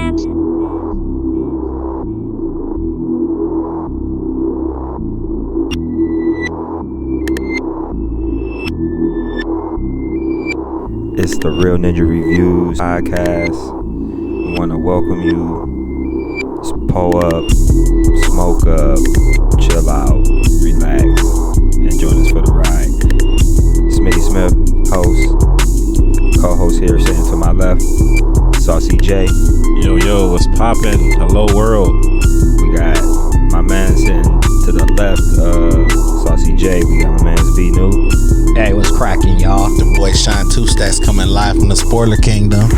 It's the Real Ninja Reviews podcast. We want to welcome you. Pull up, smoke up, chill out, relax, and join us for the ride. Smitty Smith, host. Co-host here sitting to my left. Saucy J. Yo, what's poppin'? Hello, world. We got my man sitting to the left, Saucy J. We got my man's B New. Hey, what's cracking, y'all? The boy Shine Two Stacks coming live from the Spoiler Kingdom.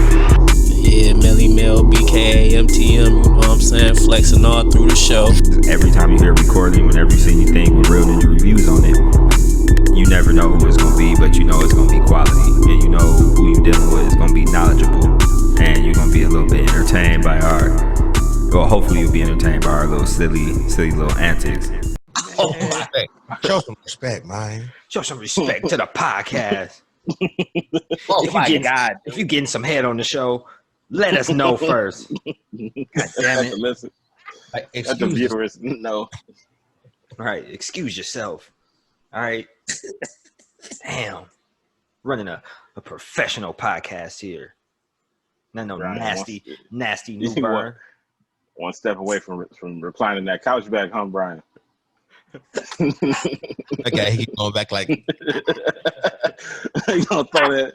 Yeah, Millie Mill, BKA, MTM, you know what I'm saying? Flexing all through the show. Every time you hear a recording, whenever you see anything with Real Ninja Reviews on it, you never know who it's going to be, but you know it's going to be quality. And you know who you're dealing with is going to be knowledgeable. And you're going to be a little bit entertained by hopefully you'll be entertained by our little silly little antics. Oh, show some respect, man. Show some respect to the podcast. Oh my God! If you're getting some head on the show, let us know first. God damn it! Listen, let the viewers know. All right, excuse yourself. All right. Damn, running a professional podcast here. No Brian, nasty new burn. One step away from reclining that couch back, huh, Brian? Okay, he going back like. You gonna throw that?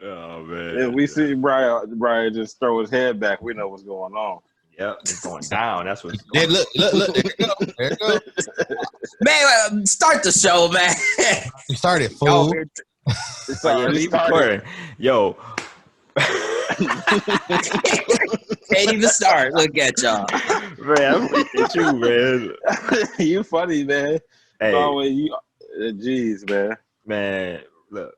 Oh man! If we see Brian just throw his head back, we know what's going on. Yep, it's going down. That's what's Yeah, going on. look, there it goes. Man, start the show, man. We started, fool. Yo. Can't even start. Look at y'all. Man, I'm looking at you, man. You funny, man. Hey, always you. Jeez, man. Man, look.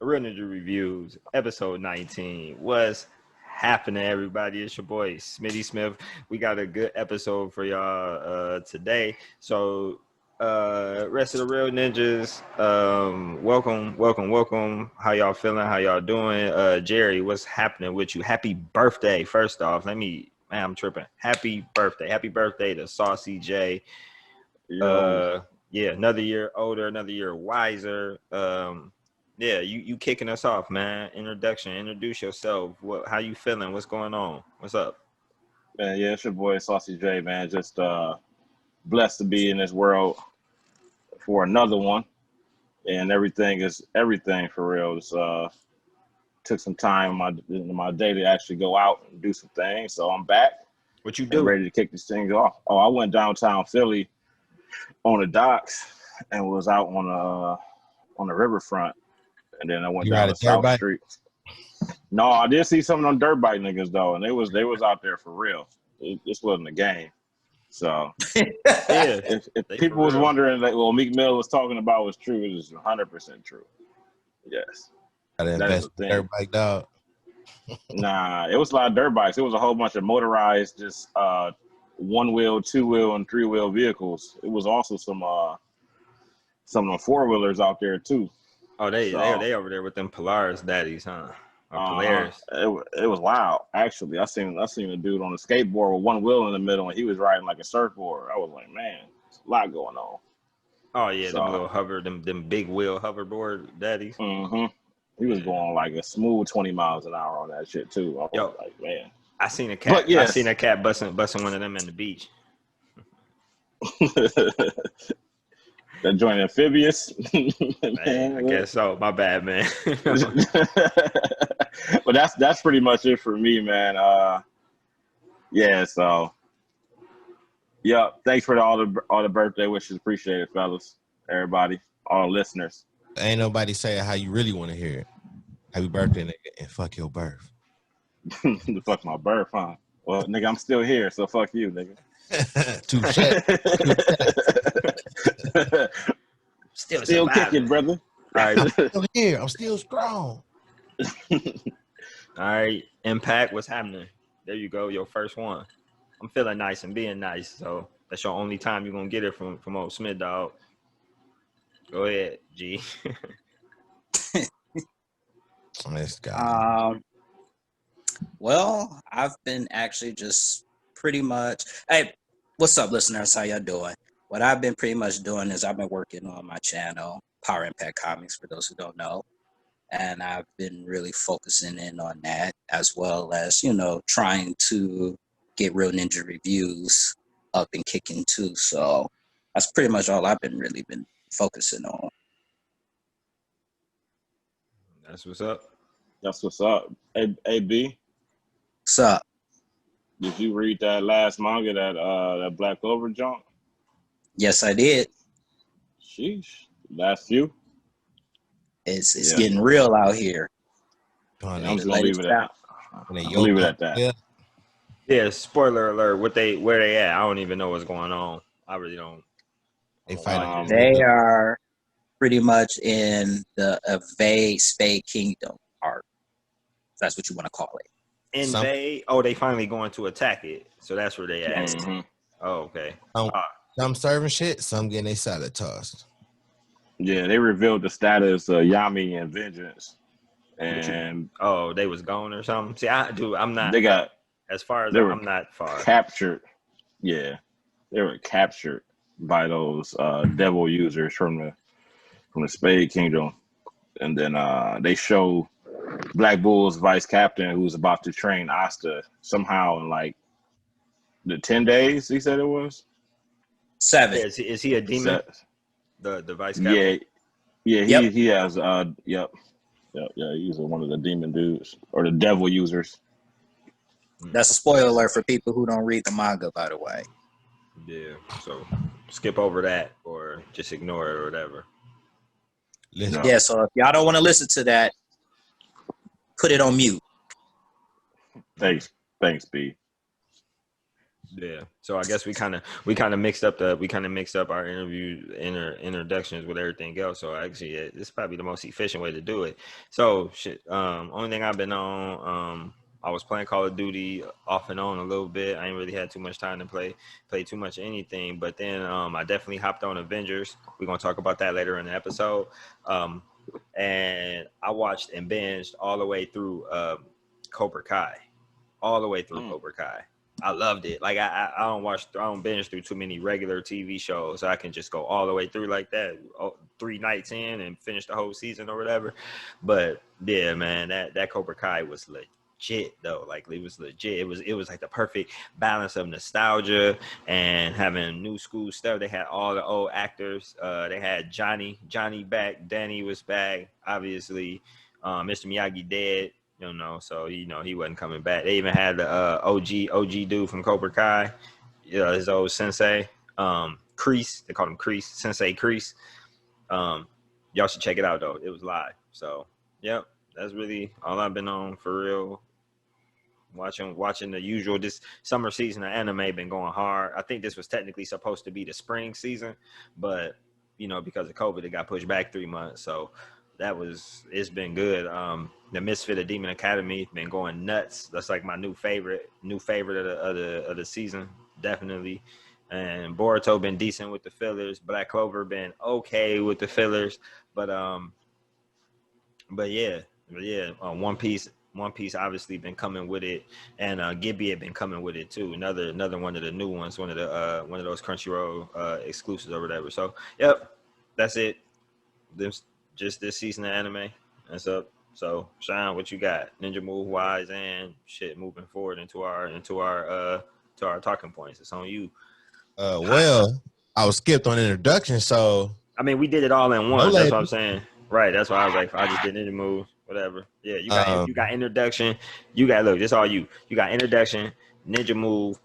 Real Ninja Reviews, episode 19. What's happening, everybody? It's your boy, Smitty Smith. We got a good episode for y'all today. So, rest of the Real Ninjas, welcome. How y'all feeling? How y'all doing? Jerry, what's happening with you? Happy birthday, first off. I'm tripping. Happy birthday to Saucy J. Yeah, another year older, another year wiser. Yeah, you kicking us off, man. Introduce yourself. How you feeling? What's going on? What's up? Man, yeah, it's your boy Saucy J, man. Just blessed to be in this world for another one. And everything is everything for real. It's took some time in my day to actually go out and do some things. So I'm back. What you do? Ready to kick this thing off. Oh, I went downtown Philly on the docks and was out on the riverfront. And then I went down to South Street. No, I did see some of them dirt bike niggas though, and they was out there for real. This wasn't a game. So yeah, if people was wondering that Meek Mill was talking about was true, it is 100% true. Yes. That is the dirt bike, dog. Nah, it was a lot of dirt bikes. It was a whole bunch of motorized, just 1-wheel, 2-wheel, and 3-wheel vehicles. It was also some of them 4-wheelers out there too. Oh, they over there with them Polaris daddies, huh? Polaris. It was wild. Actually, I seen a dude on a skateboard with one wheel in the middle, and he was riding like a surfboard. I was like, man, there's a lot going on. Oh yeah, them little them big wheel hoverboard daddies. Mm-hmm. He was going like a smooth 20 miles an hour on that shit too. I was like, man. I seen a cat. Yes. I seen a cat busting one of them in the beach. That joint amphibious. Man, I guess so. My bad, man. But that's pretty much it for me, man. Yeah, so thanks for all the birthday wishes. Appreciate it, fellas. Everybody, all the listeners. Ain't nobody saying how you really want to hear it. Happy birthday, nigga, and fuck your birth. Fuck my birth, huh? Well, nigga, I'm still here, so fuck you, nigga. Touche. Still kicking, brother. All right. I'm still here. I'm still strong. All right, Impact, what's happening? There you go, your first one. I'm feeling nice and being nice, so that's your only time you're gonna get it from old Smith, dog. Go ahead, G. This guy. Well, I've been actually just pretty much. Hey, what's up, listeners? How y'all doing? What I've been pretty much doing is I've been working on my channel, Power Impact Comics, for those who don't know, and I've been really focusing in on that, as well as trying to get Real Ninja reviews up and kicking too. So that's pretty much all I've been focusing on. That's what's up. That's what's up. Hey, B, What's up? did you read that last manga that Black Clover junk? Yes, I did. Sheesh. Last few? It's Yeah. getting real out here. I'm just gonna leave it at that. Yeah, spoiler alert. Where they at? I don't even know what's going on. I really don't. They are pretty much in the Evade Spade Kingdom arc. That's what you want to call it. Invade? Oh, they finally going to attack it. So that's where they at. Mm-hmm. Oh, okay. Some serving shit, some getting their salad tossed. Yeah, they revealed the status of Yami and Vengeance. And they was gone or something. See, I'm not. They got as far as I'm not far. Captured. Yeah, they were captured by those devil users from the Spade Kingdom, and then they show Black Bull's vice captain who's about to train Asta somehow in like the 10 days. He said it was 7. Yeah, is he a demon? The vice captain. Yeah. He has Yep. He's one of the demon dudes or the devil users. That's a spoiler alert for people who don't read the manga, by the way. Yeah, so skip over that or just ignore it or whatever. Yeah, so if y'all don't want to listen to that, put it on mute. Thanks, B. Yeah, so I guess we kind of mixed up our introductions with everything else. So actually, this is probably the most efficient way to do it. So only thing I've been on, I was playing Call of Duty off and on a little bit. I ain't really had too much time to play too much anything. But then I definitely hopped on Avengers. We're gonna talk about that later in the episode. And I watched and binged all the way through Cobra Kai, Cobra Kai. I loved it. Like I don't binge through too many regular TV shows. So I can just go all the way through like that, 3 nights in and finish the whole season or whatever. But yeah, man, that Cobra Kai was legit though. Like it was legit. It was like the perfect balance of nostalgia and having new school stuff. They had all the old actors. They had Johnny back. Danny was back. Obviously, Mr. Miyagi dead. So he wasn't coming back. They even had the OG dude from Cobra Kai, his old sensei, Kreese. They called him Kreese, Sensei Kreese. Y'all should check it out though. It was live. So yep, that's really all I've been on for real. Watching the usual. This summer season of anime been going hard. I think this was technically supposed to be the spring season, but because of COVID, it got pushed back 3 months. So it's been good. The Misfit of Demon Academy been going nuts. That's like my new favorite of the season, definitely. And Boruto been decent with the fillers. Black Clover been okay with the fillers, but yeah. One Piece obviously been coming with it, and Gibby had been coming with it too. Another one of the new ones, one of those Crunchyroll exclusives or whatever. So yep, that's it. Just this season of anime. That's up. So Sean, what you got? Ninja move wise and shit moving forward into our talking points. It's on you. Well, I was skipped on introduction, so I mean we did it all in one. That's what I'm saying. Right. That's why I was like, I just did Ninja move, whatever. Yeah, you got introduction. You got this all you. You got introduction, Ninja move,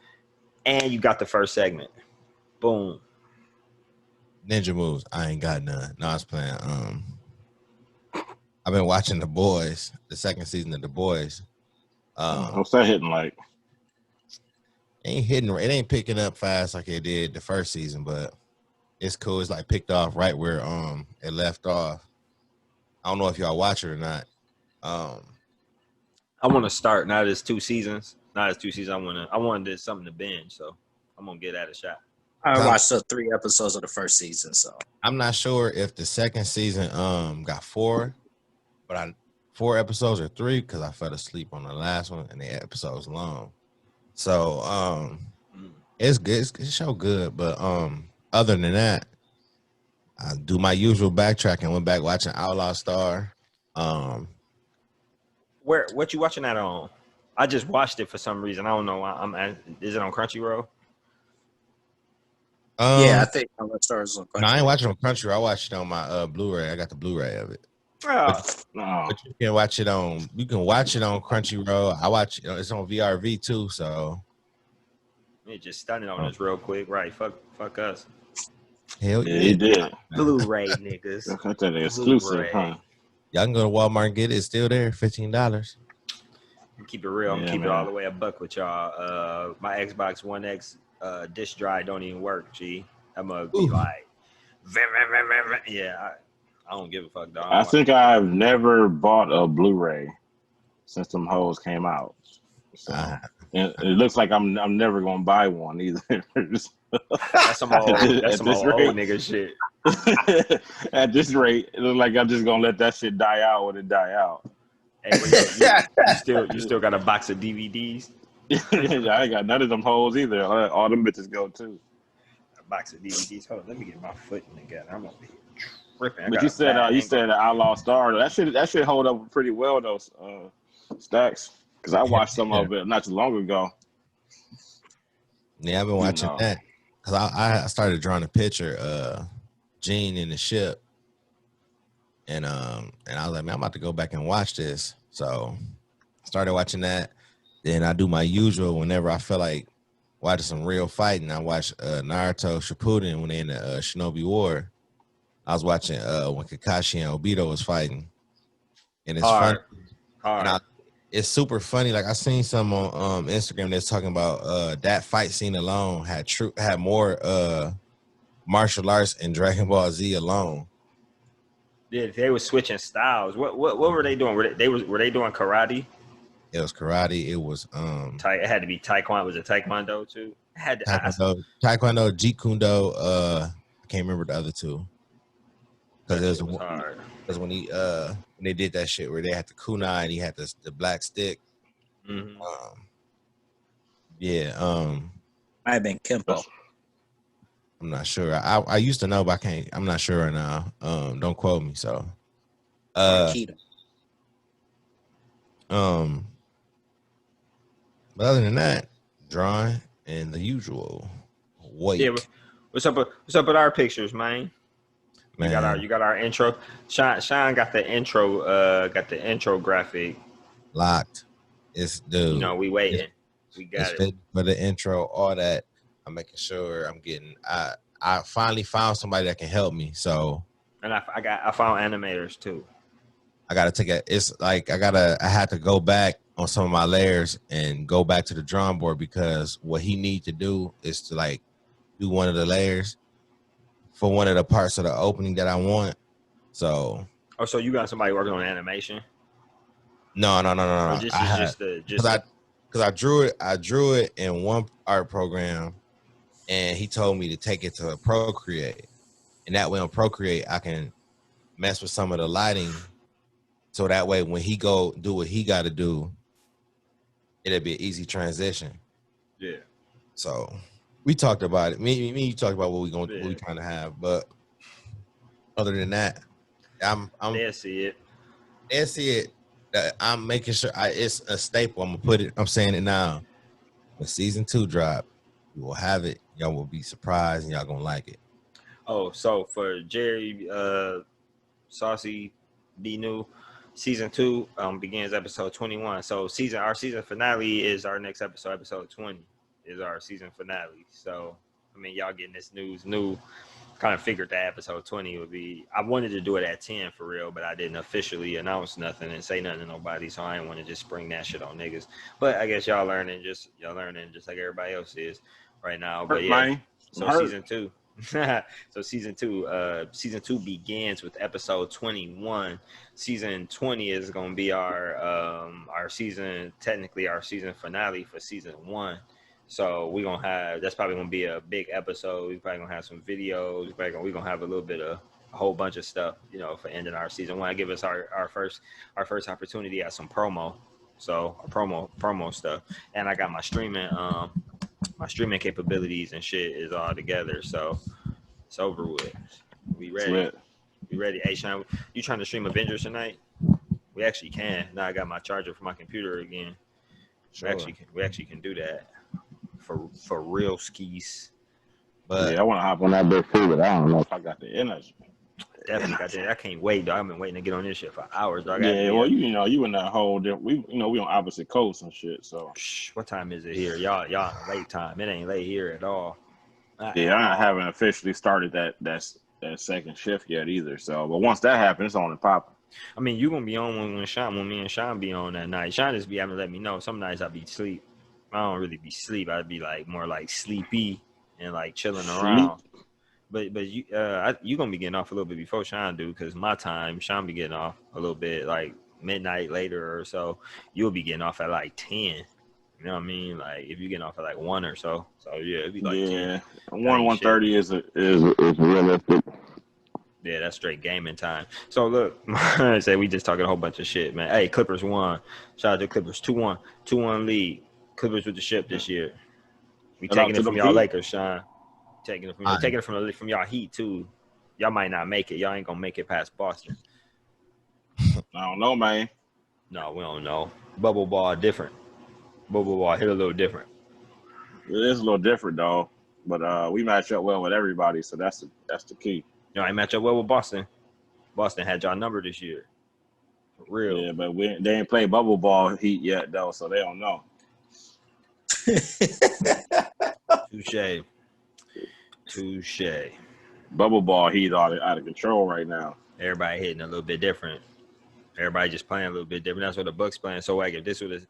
and you got the first segment. Boom. Ninja moves. I ain't got none. No, I was playing. I've been watching The Boys, the second season of The Boys. What's that hitting like? It ain't picking up fast like it did the first season, but it's cool. It's like picked off right where it left off. I don't know if y'all watch it or not. I want to start now. There's 2 seasons. I wanted something to binge, so I'm gonna give that a shot. I watched the 3 episodes of the first season, so I'm not sure if the second season got 4, but 4 episodes or 3 because I fell asleep on the last one and the episode's long. So it's good. It's a show good, but other than that, I do my usual backtracking. Went back watching Outlaw Star. What you watching that on? I just watched it for some reason. I don't know. Is it on Crunchyroll? Yeah, I think Outlaw Star is on Crunchyroll. No, I ain't watching on Crunchyroll. I watched it on my Blu-ray. I got the Blu-ray of it. But you can watch it on. You can watch it on Crunchyroll. I watch. It's on VRV too. So. It just stunning on us real quick, right? Fuck us. Hell yeah, he did. Blu-ray niggas. That's an exclusive, huh? Y'all can go to Walmart and get it. It's still there, $15. Keep it real. I'm keep it all the way a buck with y'all. My Xbox One X disk drive don't even work. G, I'm gonna be like, yeah. I don't give a fuck, dog. I think I've never bought a Blu-ray since them hoes came out. So and it looks like I'm never gonna buy one either. That's some old nigga shit. At this rate, it looks like I'm just gonna let that shit die out when it die out. Hey, you still got a box of DVDs? I ain't got none of them hoes either. All them bitches go too. A box of DVDs. Hold on, let me get my foot in the gut. I'm over here tripping. But you said Outlaw Star. That shit hold up pretty well though, Stacks. Because I watched some of it not too long ago. Yeah, I've been watching that. Because I started drawing a picture, Gene in the ship. And I was like, man, I'm about to go back and watch this. So I started watching that. Then I do my usual whenever I feel like watching some real fighting. I watch Naruto Shippuden when they're in the Shinobi War. I was watching when Kakashi and Obito was fighting. And it's fun. And it's super funny. Like I seen some on Instagram that's talking about that fight scene alone had more martial arts in Dragon Ball Z alone. Yeah, they were switching styles. What were they doing? Were they doing karate? It was karate. It was it had to be taekwondo. Was it taekwondo too? It had to, taekwondo, jeet kundo. I can't remember the other two. Because it was hard. Because when they did that shit where they had the kunai and he had the black stick. Mm-hmm. Might have been Kempo. I'm not sure. I used to know, but I'm not sure right now. Don't quote me. So, but other than that, drawing and the usual. Wake. Yeah, what's up with our pictures, man? You got our intro. Sean got the intro graphic locked. It's dude. You know, we waiting. We got it for the intro. All that. I'm making sure I'm getting. I finally found somebody that can help me. So. And I found animators too. I gotta take I had to go back on some of my layers and go back to the drawing board because what he needs to do is to like do one of the layers for one of the parts of the opening that I want. So. Oh, so you got somebody working on animation? No. Because I drew it in one art program, and he told me to take it to Procreate, and that way on Procreate I can mess with some of the lighting, so that way when he go do what he got to do, it'll be an easy transition. Yeah. So. We talked about it. Me, you talked about what we trying to have, but other than that, they'll see it. They'll see it. I'm making sure it's a staple. I'm saying it now. When season 2 drop, we will have it. Y'all will be surprised and y'all gonna like it. Oh, so for Jerry, Saucy, Be New, season 2 begins episode 21. So our season finale is our next episode 20. Is our season finale. So, I mean, y'all getting this new kind of figured that episode 20 would be. I wanted to do it at 10 for real, but I didn't officially announce nothing and say nothing to nobody, so I didn't want to just spring that shit on niggas. But I guess y'all learning just like everybody else is right now. But yeah, so season 2. So season 2 begins with episode 21. Season 20 is gonna be our season finale for season 1. So we're gonna have that's probably gonna be a big episode. We're probably gonna have some videos. We're gonna have a little bit of a whole bunch of stuff, you know, for ending our season. Want to give us our first opportunity at some promo, so promo stuff. And I got my streaming capabilities and shit is all together, so it's over with. We ready. We ready. Hey, Sean, you trying to stream Avengers tonight? We actually can. Now I got my charger for my computer again. Sure. We actually can do that for real skis. But yeah, I want to hop on that big too, but I don't know if I got the energy. Definitely got that. I can't wait, dog. I've been waiting to get on this shit for hours, dog. Yeah, well, you know, you in that whole different. We on opposite coasts and shit. So what time is it here? Y'all late time. It ain't late here at all. Yeah, I haven't officially started that second shift yet either. So, but once that happens, it's on and popping. I mean, you gonna be on when me and Sean be on that night. Sean just be having to let me know. Some nights I be asleep. I don't really be sleep. I'd be like more like sleepy and like chilling around. But you gonna be getting off a little bit before Sean do, because my time Sean be getting off a little bit like midnight later or so. You'll be getting off at like 10. You know what I mean? Like if you getting off at like 1 or so. So yeah, it'd be like 10. 1:30 is realistic. Yeah, that's straight gaming time. So look, I say we just talking a whole bunch of shit, man. Hey, Clippers won. Shout out to Clippers. 2-1 lead. Clippers with the ship this year. We taking it from y'all Lakers, Sean. Taking it from y'all Heat too. Y'all might not make it. Y'all ain't gonna make it past Boston. I don't know, man. No, we don't know. Bubble ball different. Bubble ball hit a little different. It is a little different, though. But we match up well with everybody, so that's the key. Y'all ain't match up well with Boston. Boston had y'all number this year. For real. Yeah, but they ain't played bubble ball Heat yet, though, so they don't know. Touche. Bubble ball Heat out of control right now. Everybody hitting a little bit different. Everybody just playing a little bit different. That's what the Bucks playing. So like if this was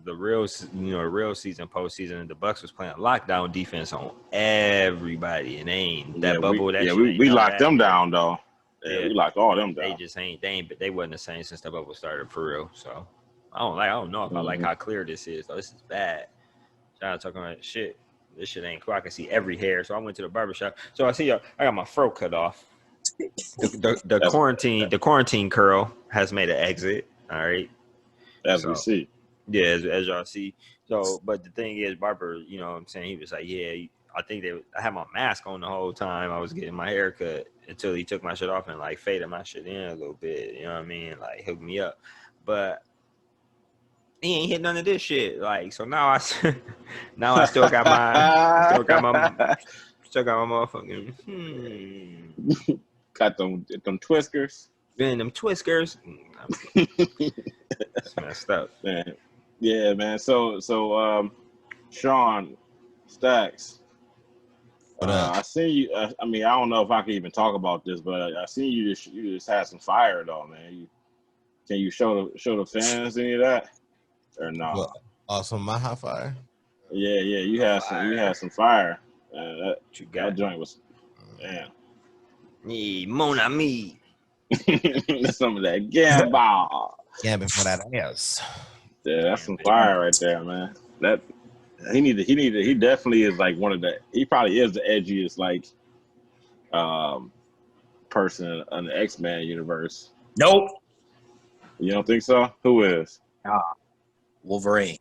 the real season, postseason, and the Bucks was playing lockdown defense on everybody, and they ain't that bubble. We locked them down though. Yeah, we locked all them down. They wasn't the same since the bubble started for real. So I don't know if I like how clear this is. Though. This is bad. Y'all talking about shit. This shit ain't cool. I can see every hair. So I went to the barbershop. So I see y'all. I got my fro cut off. The quarantine curl has made an exit. All right. As we see. Yeah, as y'all see. So, but the thing is, barber, you know what I'm saying? He was like, yeah, I think I had my mask on the whole time I was getting my hair cut until he took my shit off and like faded my shit in a little bit. You know what I mean? Like hooked me up. But he ain't hit none of this shit. Like, so now I still got my motherfucking Got them twisters. Man, them twisters. It's messed up. Man. Yeah, man. So Sean Stacks. I see you. I mean, I don't know if I can even talk about this, but I see you just had some fire though, man. Can you show the fans any of that or no? Also, my hot fire. Yeah. You had some fire. That joint was, damn. Yeah, mon ami. Some of that gamball. Gambling for that ass. Yeah, that's some fire right there, man. That he definitely is like he probably is the edgiest like person in the X-Men universe. Nope. You don't think so? Who is? Wolverine.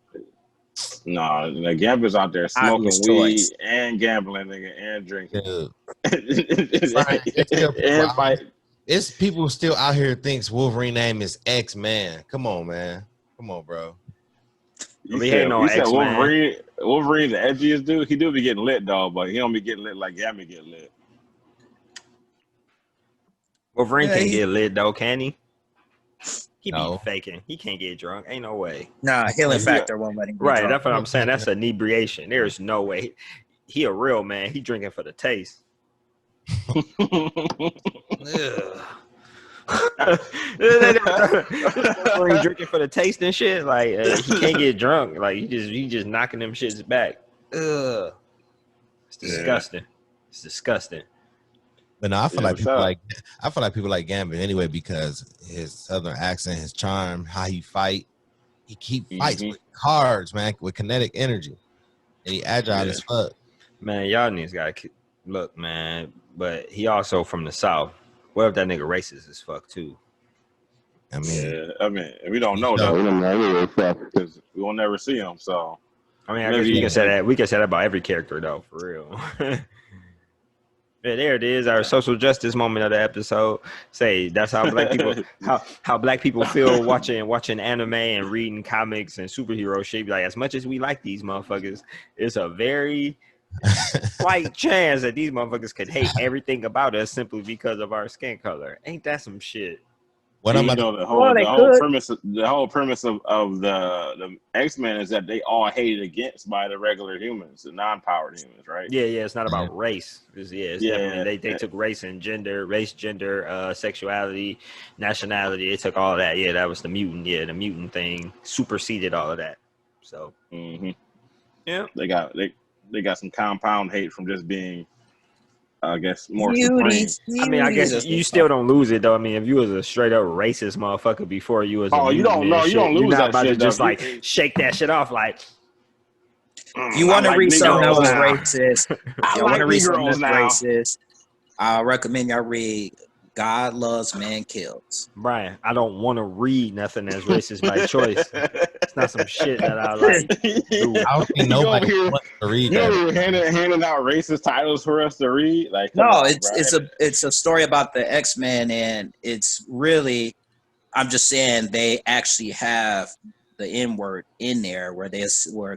No, the gamblers out there smoking weed and gambling, nigga, and drinking. And fight. It's people still out here thinks Wolverine name is X-Man. Come on, man. Come on, bro. You said Wolverine the edgiest dude. He do be getting lit, though, but he don't be getting lit like Gamma get lit. Wolverine can't get lit, though, can he? He be faking. He can't get drunk. Ain't no way. Nah, healing factor won't let him get drunk. That's what I'm saying. That's inebriation. There's no way. He a real man. He drinking for the taste. He drinking for the taste and shit. Like he can't get drunk. Like he just knocking them shits back. Ugh. It's disgusting. It's disgusting. But no, I feel like people like Gambit anyway because his southern accent, his charm, how he fight. He keep fights with cards, man, with kinetic energy. And he agile as fuck. Man, y'all niggas gotta look, man. But he also from the South. What if that nigga racist as fuck too? I mean, yeah, I mean, we don't know though. We don't know because we will never see him. So, I mean, I guess we can say that. We can say that about every character though, for real. Yeah, there it is, our social justice moment of the episode. Say that's how black people how black people feel watching anime and reading comics and superhero shit. Like, as much as we like these motherfuckers, it's a very slight chance that these motherfuckers could hate everything about us simply because of our skin color. Ain't that some shit? What you I'm know, about the whole premise of the X-Men is that they all hated against by the regular humans, the non-powered humans, right? Yeah, it's not about race. It's definitely they took race, gender, sexuality, nationality. They took all of that. Yeah, that was the mutant. Yeah, the mutant thing superseded all of that. So yeah, they got some compound hate from just being, I guess, more supreme. I mean, I guess you still don't lose it though. I mean, if you was a straight up racist motherfucker before you was a mutant, you don't know, you don't lose you're not that about shit, to just though. like shake that shit off. Like, you want to read something that was now. racist? I want to read something that's racist. I recommend y'all read God Loves, Man Kills. Brian, I don't want to read nothing that's racist by choice. It's not some shit that I like. Dude, I don't think nobody wants to read that. You handing out racist titles for us to read? Like, no, it's a story about the X-Men, and it's really, I'm just saying they actually have the N-word in there, where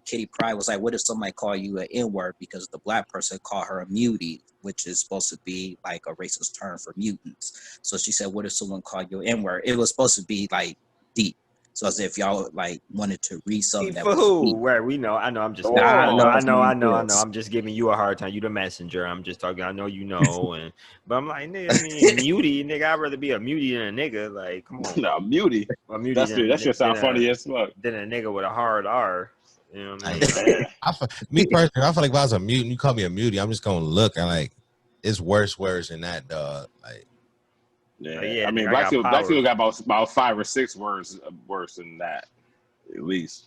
Kitty Pryde was like, "What if somebody call you an N-word?" Because the black person called her a mutie, which is supposed to be like a racist term for mutants. So she said, "What if someone called you an N-word?" It was supposed to be like deep. So as if y'all like wanted to read something that was deep. Where we know, I know. I'm just, I know. I'm just giving you a hard time. You the messenger. I'm just talking. I know you know, but I'm like, nigga, I mean, mutie, nigga. I'd rather be a mutie than a nigga. Like, come on, no, mutie. A mutie. That shit sound funny as fuck. Than a nigga with a hard R. You know what I mean? Me personally, I feel like if I was a mutant, you call me a mutie, I'm just gonna look and like, it's worse words than that, dog. Like. Yeah, I mean, black people got about 5 or 6 words worse than that, at least.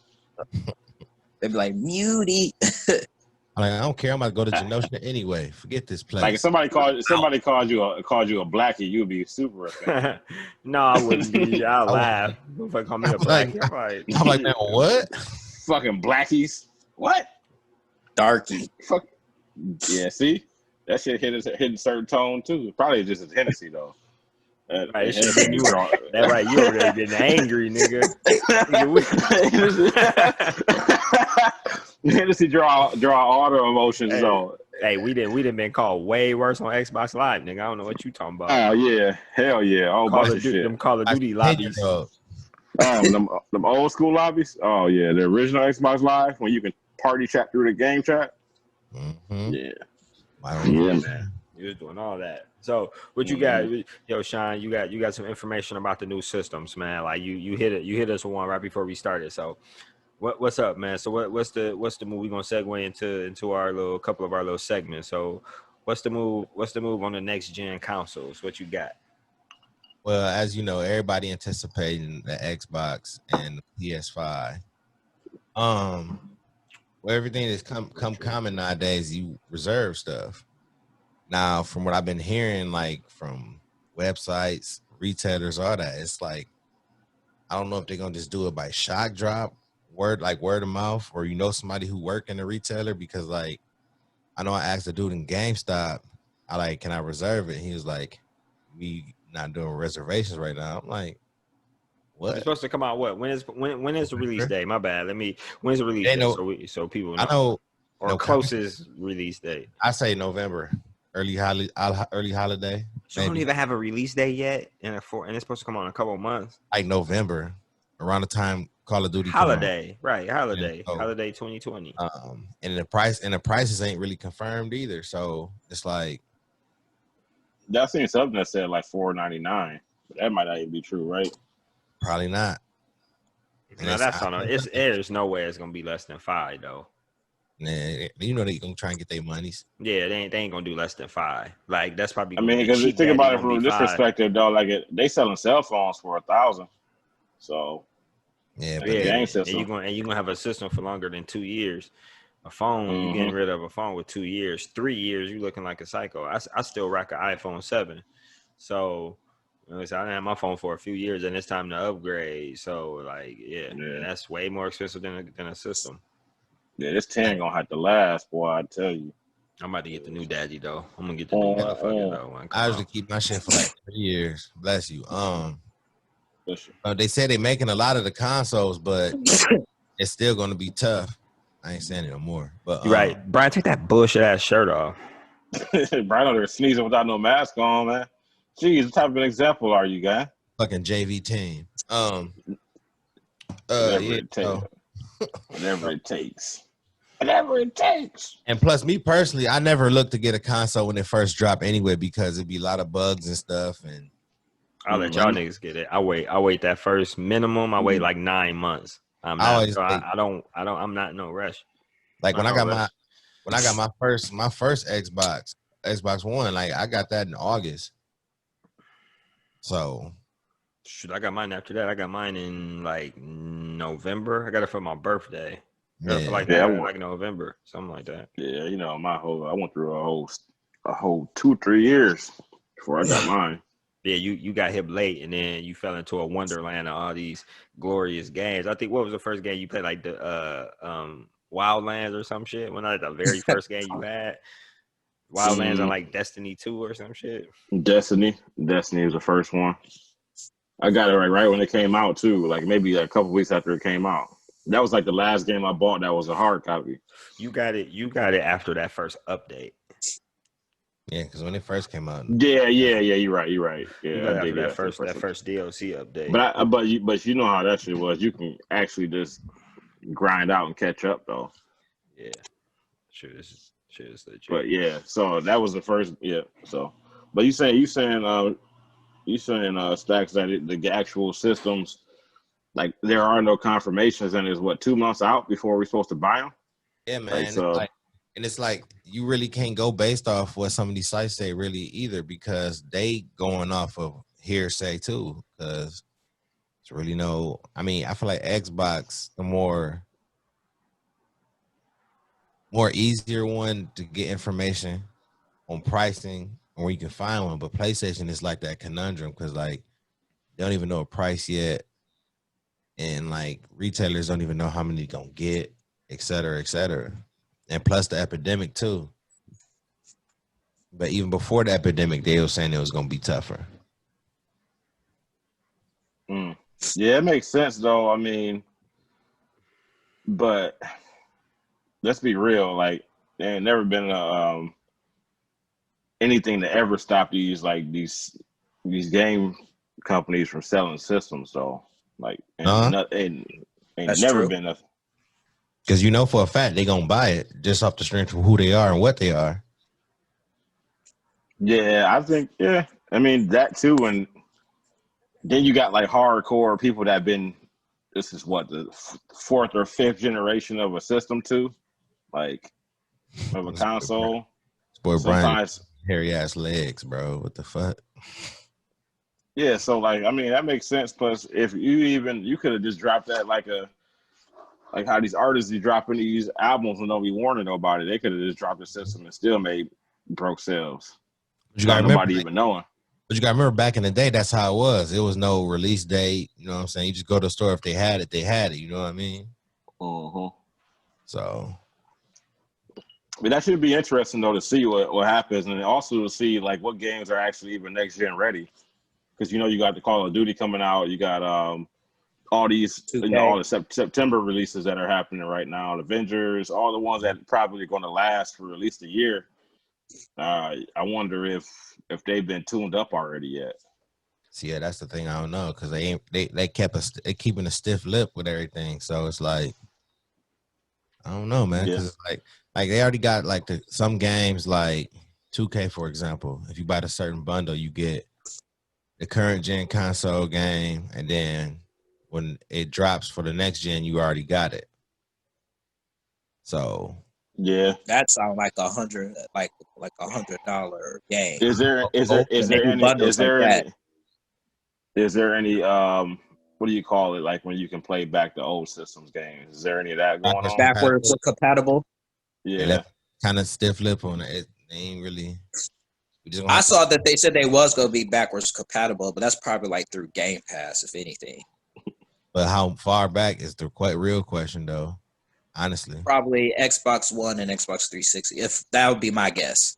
They'd be like, mutie. I don't care. I'm about to go to Genosha anyway. Forget this place. Like, if somebody called you a blackie, you'd be super offended. No, I wouldn't be. I'll laugh. If I call me a blackie, I'm like, man, what? Fucking blackies? What? Darky. Fuck. Yeah, see, that shit hit a certain tone too. Probably just as Hennessy though. Right, that right, you over there getting angry, nigga. Hennessy draw all the emotions though. Hey, we didn't been called way worse on Xbox Live, nigga. I don't know what you talking about. Oh yeah, hell yeah, all bunch of shit. Them Call of Duty lobbies. Them old school lobbies. Oh yeah, the original Xbox Live when you can party chat through the game chat. Mm-hmm. Yeah, man. You was doing all that. So what you got, yo, Sean? You got some information about the new systems, man. Like you hit us with one right before we started. So what's up, man? So what's the move? We gonna segue into our couple of our little segments. So what's the move on the next gen consoles? What you got? Well, as you know, everybody anticipating the Xbox and the PS5. Where everything is come common nowadays, you reserve stuff. Now, from what I've been hearing, like from websites, retailers, all that, it's like, I don't know if they're gonna just do it by shock drop, word of mouth, or somebody who work in the retailer, because like, I know I asked the dude in GameStop, can I reserve it? He was like, we not doing reservations right now. I'm like, what? It's supposed to come out what? When is the release day? My bad. When's the release date? So people know. I know. Or closest release date. I say November. Early holiday. So you don't even have a release date yet, and it's supposed to come on in a couple of months. Like November, around the time Call of Duty holiday, right? Holiday 2020. And the prices ain't really confirmed either. So it's like, I've seen something that said like $4.99, but that might not even be true, right? Probably not. No, that's on. There's no way it's gonna be less than $5 though. Nah, they gonna try and get their monies. Yeah, they ain't gonna do less than $5. Like that's probably. I mean, because think about it from this perspective, though. Like they selling cell phones for $1,000. So yeah, but and you're gonna have a system for longer than 2 years. A phone, you getting rid of a phone with 2 years, 3 years, you looking like a psycho. I still rock an iPhone 7. So I didn't have my phone for a few years, and it's time to upgrade. So like, and that's way more expensive than a system. Yeah, this 10 gonna have to last, boy. I tell you. I'm about to get the new daddy though. I'm gonna get the new motherfucker though. I usually keep my shit for like 3 years. Bless you. They say they're making a lot of the consoles, but it's still gonna be tough. I ain't saying it no more. But you're right, Brian. Take that bullshit ass shirt off. Brian over there sneezing without no mask on, man. Jeez, what type of an example are you, guy? Fucking JV team. Whatever it takes. Whatever it takes. And plus, me personally, I never looked to get a console when it first dropped anyway because it'd be a lot of bugs and stuff. And I'll let y'all niggas get it. I wait that first minimum. I wait like 9 months. I'm not in no rush. Like when I got my first Xbox One, like I got that in August. So shoot, I got mine after that. I got mine in like November. I got it for my birthday. Like November, something like that. Yeah, I went through a whole 2-3 years before I got mine. Yeah, you got hip late, and then you fell into a wonderland of all these glorious games. I think what was the first game you played, like the Wildlands or some shit? When the very first game you had, Wildlands on like Destiny 2 or some shit. Destiny was the first one. I got it right when it came out too. Like maybe a couple weeks after it came out. That was like the last game I bought that was a hard copy. You got it after that first update. Yeah, because when it first came out. Yeah, you're right. Yeah, after that first DLC update. But you know how that shit was. You can actually just grind out and catch up though. Yeah, shit is legit. But yeah, so that was the first. Yeah, so but you saying Stacks that the actual systems. Like there are no confirmations, and it's 2 months out before we're supposed to buy them. Yeah, man. It's like you really can't go based off what some of these sites say, really either, because they going off of hearsay too. Because it's really no. I mean, I feel like Xbox the more easier one to get information on pricing or where you can find one, but PlayStation is like that conundrum because like they don't even know a price yet. And like retailers don't even know how many they're gonna get, et cetera, and plus the epidemic too. But even before the epidemic, they were saying it was gonna be tougher. Yeah, it makes sense though. I mean, but let's be real. Like, there ain't never been anything to ever stop these game companies from selling systems though. Like, ain't never been nothing. Because for a fact they gonna buy it just off the strength of who they are and what they are. Yeah, I think. Yeah, I mean that too, and then you got like hardcore people that been. This is the 4th or 5th generation of a system too, like of a console. Boy, Brian, hairy ass legs, bro. What the fuck? Yeah, so like I mean that makes sense. Plus, if you could have just dropped that like how these artists be dropping these albums and don't be warning nobody. They could have just dropped the system and still made broke sales. Nobody even knowing. But you gotta remember back in the day, that's how it was. It was no release date. You know what I'm saying? You just go to the store. If they had it, they had it. You know what I mean? So. But that should be interesting though to see what happens, and also to see like what games are actually even next gen ready. Because you got the Call of Duty coming out, you got all these all the September releases that are happening right now, the Avengers, all the ones that probably going to last for at least a year. I wonder if they've been tuned up already yet. See, yeah, that's the thing. I don't know because they keeping a stiff lip with everything. So it's like I don't know, man. Because it's like they already got like some games like 2K, for example. If you buy a certain bundle, you get the current gen console game, and then when it drops for the next gen, you already got it. So yeah, that sounds like $100, like $100 game. Is there any what do you call it? Like when you can play back the old systems games? Is there any of that going on? Backwards compatible. Yeah, kind of stiff lip on it. They ain't really. I saw that they said they was gonna be backwards compatible, but that's probably like through Game Pass, if anything. But how far back is the quite real question, though? Honestly, Probably Xbox One and Xbox 360. If that would be my guess.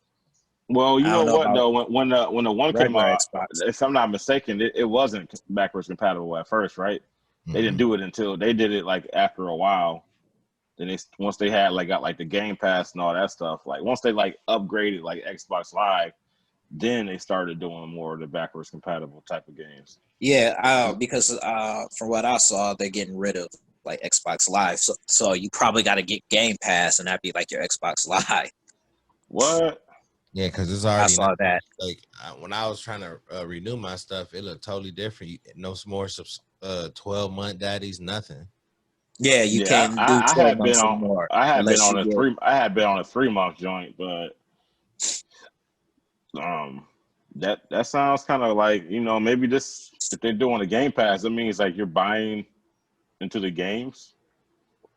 Well, you know what though, when the one came out, Xbox. if I'm not mistaken, it wasn't backwards compatible at first, right? They didn't do it until they did it like after a while. Then once they had got like the Game Pass and all that stuff, like once they like upgraded like Xbox Live, then they started doing more of the backwards compatible type of games. Yeah, because from what I saw, they're getting rid of like Xbox Live, so you probably got to get Game Pass, and that'd be like your Xbox Live. What? Yeah, because it's already. I saw that. Like when I was trying to renew my stuff, it looked totally different. No more 12-month daddies, nothing. Yeah, you can't do 12 months or more. I had been on a 3-month joint, but that sounds kind of like, maybe this, if they're doing a Game Pass, that means like you're buying into the games.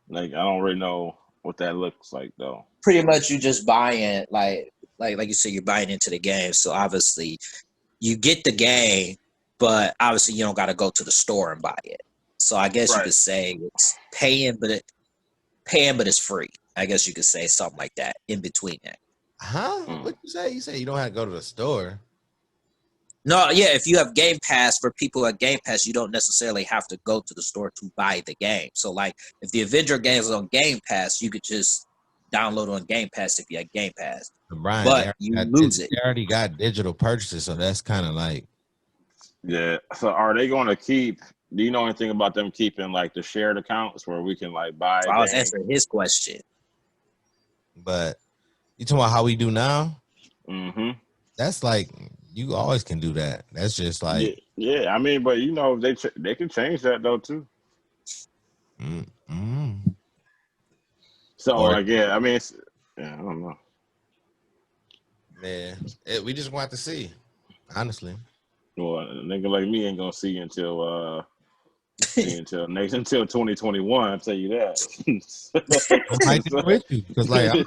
Like I don't really know what that looks like though. Pretty much, you just buying like you said, you're buying into the game. So obviously, you get the game, but obviously you don't got to go to the store and buy it. So I guess you could say it's paying, but it's free. I guess you could say something like that in between that. Huh? What you say? You say you don't have to go to the store. No, yeah. If you have Game Pass, for people at Game Pass, you don't necessarily have to go to the store to buy the game. So, like, if the Avenger game is on Game Pass, you could just download it on Game Pass if you have Game Pass. Brian, but you lose it. They already got digital purchases, so that's kind of like. Yeah. So, are they going to keep? Do you know anything about them keeping like the shared accounts where we can like buy? So I was answering his question. But you talking about how we do now? Mm-hmm. That's like you always can do that. That's just like yeah. I mean, but they can change that though too. Mm-hmm. So I mean, I don't know. Man, we just want to see, honestly. Well, a nigga like me ain't gonna see until 2021. I'll tell you that. I might be with you because like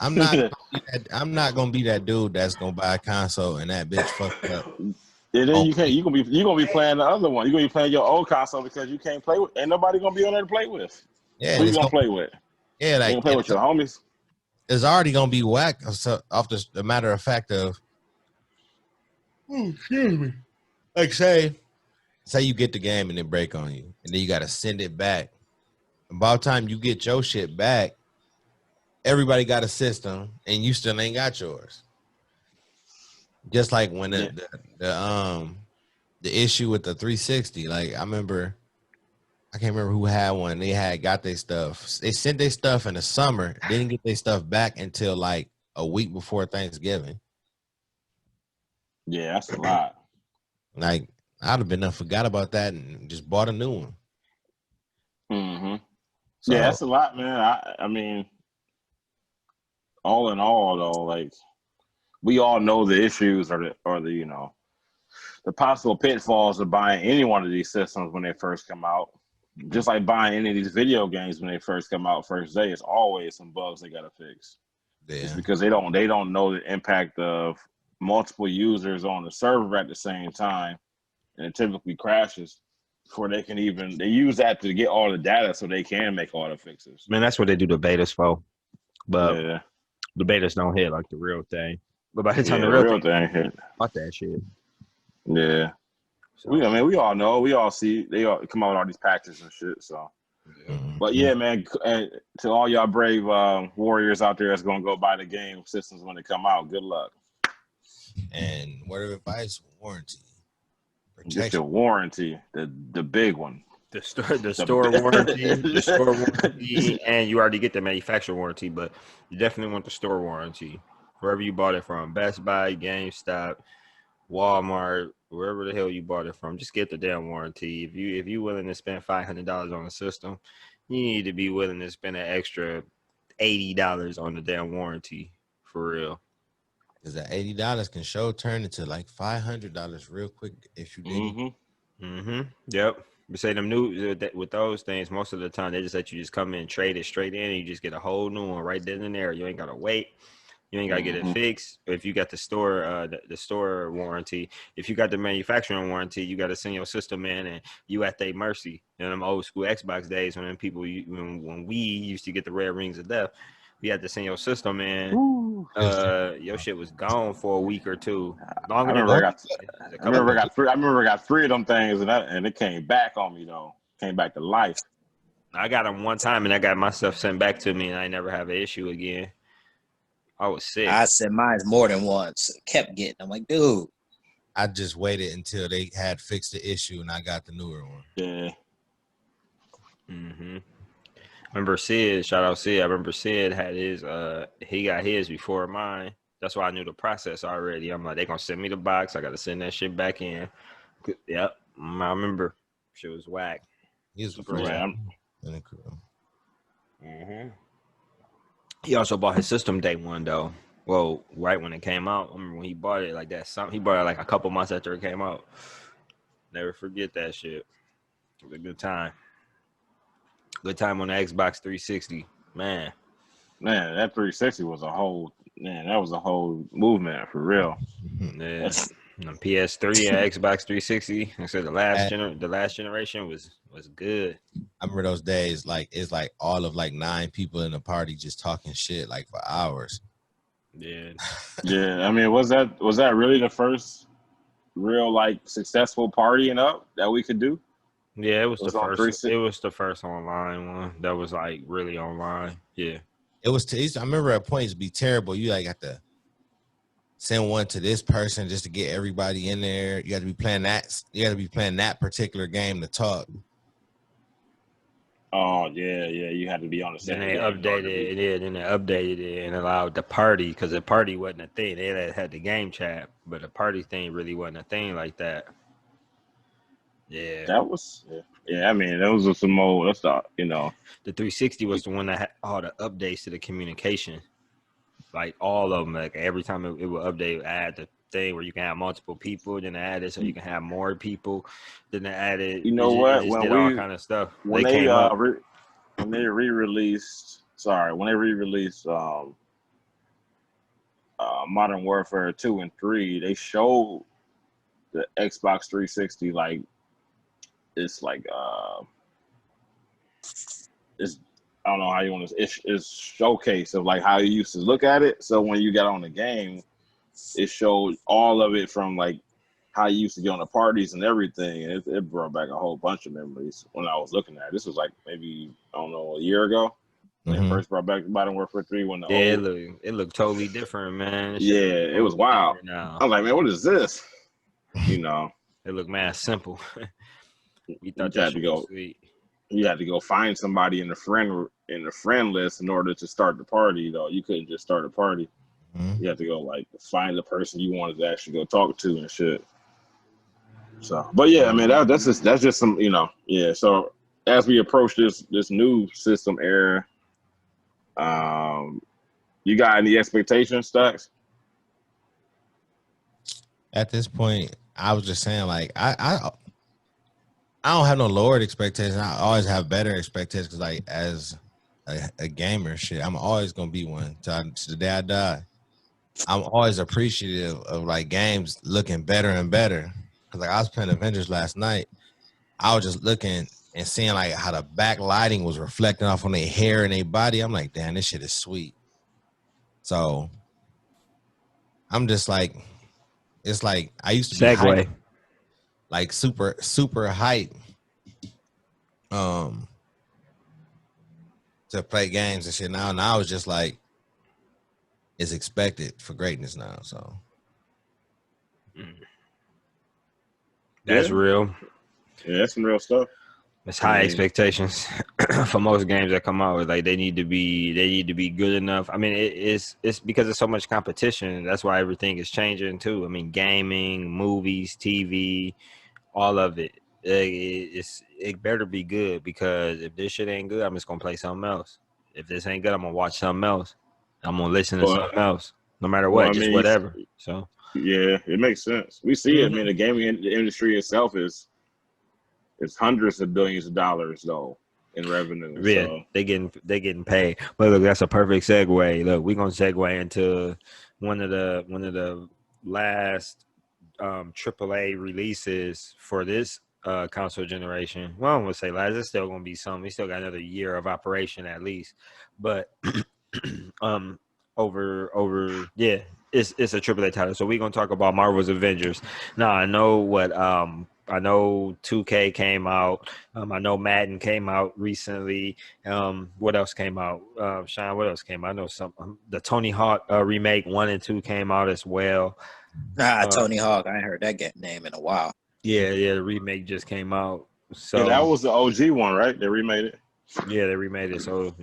I'm not gonna be that dude that's gonna buy a console and that bitch fucked up. And then you gonna be playing the other one. You're gonna be playing your old console because you can't play with. Ain't nobody gonna be on there to play with. Yeah, who you gonna play with? Yeah, like you gonna play with your homies. It's already gonna be whack. Off the matter of fact of, excuse me. Like say you get the game and it break on you, and then you gotta send it back. About time you get your shit back, everybody got a system, and you still ain't got yours. Just like when the issue with the 360, like I can't remember who had one. They got their stuff. They sent their stuff in the summer, didn't get their stuff back until like a week before Thanksgiving. Yeah, that's a lot. Like I'd have been forgot about that and just bought a new one. Mm-hmm. So, yeah, that's a lot, man. I mean, all in all, though, like we all know the issues or the possible pitfalls of buying any one of these systems when they first come out. Just like buying any of these video games when they first come out first day, it's always some bugs they gotta fix. Yeah. It's because they don't know the impact of multiple users on the server at the same time, and it typically crashes before they use that to get all the data so they can make all the fixes. Man, that's what they do the betas for. But the betas don't hit like the real thing. But by the time the real thing hit, fuck that shit. Yeah. So, we all know, we all see, they all come out with all these patches and shit. So, but yeah, man, and to all y'all brave warriors out there that's gonna go buy the game systems when they come out, good luck. And word of advice, warranty, protection. Just a warranty, the big one. The store warranty, and you already get the manufacturer warranty, but you definitely want the store warranty. Wherever you bought it from, Best Buy, GameStop, Walmart, wherever the hell you bought it from, just get the damn warranty. If you willing to spend $500 on a system, you need to be willing to spend an extra $80 on the damn warranty for real. Because that $80 can turn into like $500 real quick if you didn't. Yep. We say them new with those things, most of the time they just let you just come in, trade it straight in, and you just get a whole new one right then and there. You ain't gotta wait. You ain't gotta get it fixed. If you got the store, the store warranty, if you got the manufacturing warranty, you gotta send your system in, and you at their mercy. In them old school Xbox days, when when we used to get the red rings of death, we had to send your system in. Your shit was gone for a week or two. Longer than I remember I got 3 of them things, and it came back on me though. Came back to life. I got them one time, and I got my stuff sent back to me, and I never have an issue again. I was sick. I said mine's more than once. Kept getting. I'm like, dude. I just waited until they had fixed the issue, and I got the newer one. Yeah. Remember Sid? Shout out Sid. I remember Sid had his. He got his before mine. That's why I knew the process already. I'm like, they gonna send me the box. I gotta send that shit back in. Yep, I remember. Shit was whack. He was super whack. He also bought his system day one though. Well, right when it came out. I remember when he bought it like that. He bought it like a couple months after it came out. Never forget that shit. It was a good time. Good time on the Xbox 360, man. Man, that 360 was a whole movement for real. Yeah. PS3 and Xbox 360. I said the last generation was good. I remember those days. Like it's like all of like 9 people in the party just talking shit like for hours. Yeah. Yeah. I mean, was that really the first real like successful partying up that we could do? Yeah, it was the first. It was the first online one that was like really online. Yeah. It was. I remember at points be terrible. You like got to send one to this person just to get everybody in there. You got to be playing that. You got to be playing that particular game to talk. Oh yeah. You had to be on the same. Then they updated it. Yeah, then they updated it and allowed the party because the party wasn't a thing. They had the game chat, but the party thing really wasn't a thing like that. Yeah, that was. Yeah, I mean, those are some more. That's the The 360 was the one that had all the updates to the communication, like all of them. Like every time it would update, add the thing where you can have multiple people. Then they added so you can have more people. Then they added. You know what? When did all kind of stuff. When they re-released Modern Warfare 2 and 3, they showed the Xbox 360 like it's like it's I don't know how you want to. It's showcase of like how you used to look at it. So when you got on the game, it showed all of it from like how you used to get on the parties and everything. And it brought back a whole bunch of memories when I was looking at it. This was like maybe a year ago. When they first brought back Modern Warfare 3 when it looked totally different, man. It was wild. I was like, man, what is this? You know, it looked mad simple. We thought you had to go. Sweet. You had to go find somebody in the friend list in order to start the party. Though you couldn't just start a party. You had to go like find the person you wanted to actually go talk to and shit. So, but yeah, I mean that's just some yeah. So as we approach this new system era, you got any expectations, Stacks? At this point, I was just saying like I don't have no lowered expectations. I always have better expectations because like as a gamer, shit, I'm always gonna be one to the day I die. I'm always appreciative of like games looking better and better. Cause like I was playing Avengers last night, I was just looking and seeing like how the backlighting was reflecting off on their hair and their body. I'm like, damn, this shit is sweet. So I'm just like, it's like I used to be hyped, like super hype to play games and shit. Now it's just like it's expected for greatness now. So that's real. Yeah, that's some real stuff. It's high expectations for most games that come out. Like they need to be good enough. I mean, it's because there's so much competition. That's why everything is changing too. I mean, gaming, movies, TV, all of it. It better be good because if this shit ain't good, I'm just gonna play something else. If this ain't good, I'm gonna watch something else. I'm gonna listen to something else, no matter what, just whatever. So yeah, it makes sense. We see it. I mean, the gaming industry itself is hundreds of billions of dollars though. in revenue. Yeah, So they getting paid. But look, that's a perfect segue. Look, we're gonna segue into one of the last AAA releases for this console generation. Well, I'm gonna say last. It's still gonna be some. We still got another year of operation at least. But um, yeah, it's a AAA title. So we're gonna talk about Marvel's Avengers. Now I know 2K came out. I know Madden came out recently. What else came out? Sean, what else came out? I know some the Tony Hawk remake 1 and 2 came out as well. Tony Hawk. I ain't heard that name in a while. Yeah, the remake just came out. So yeah, that was the OG one, right? They remade it. Yeah, they remade it. So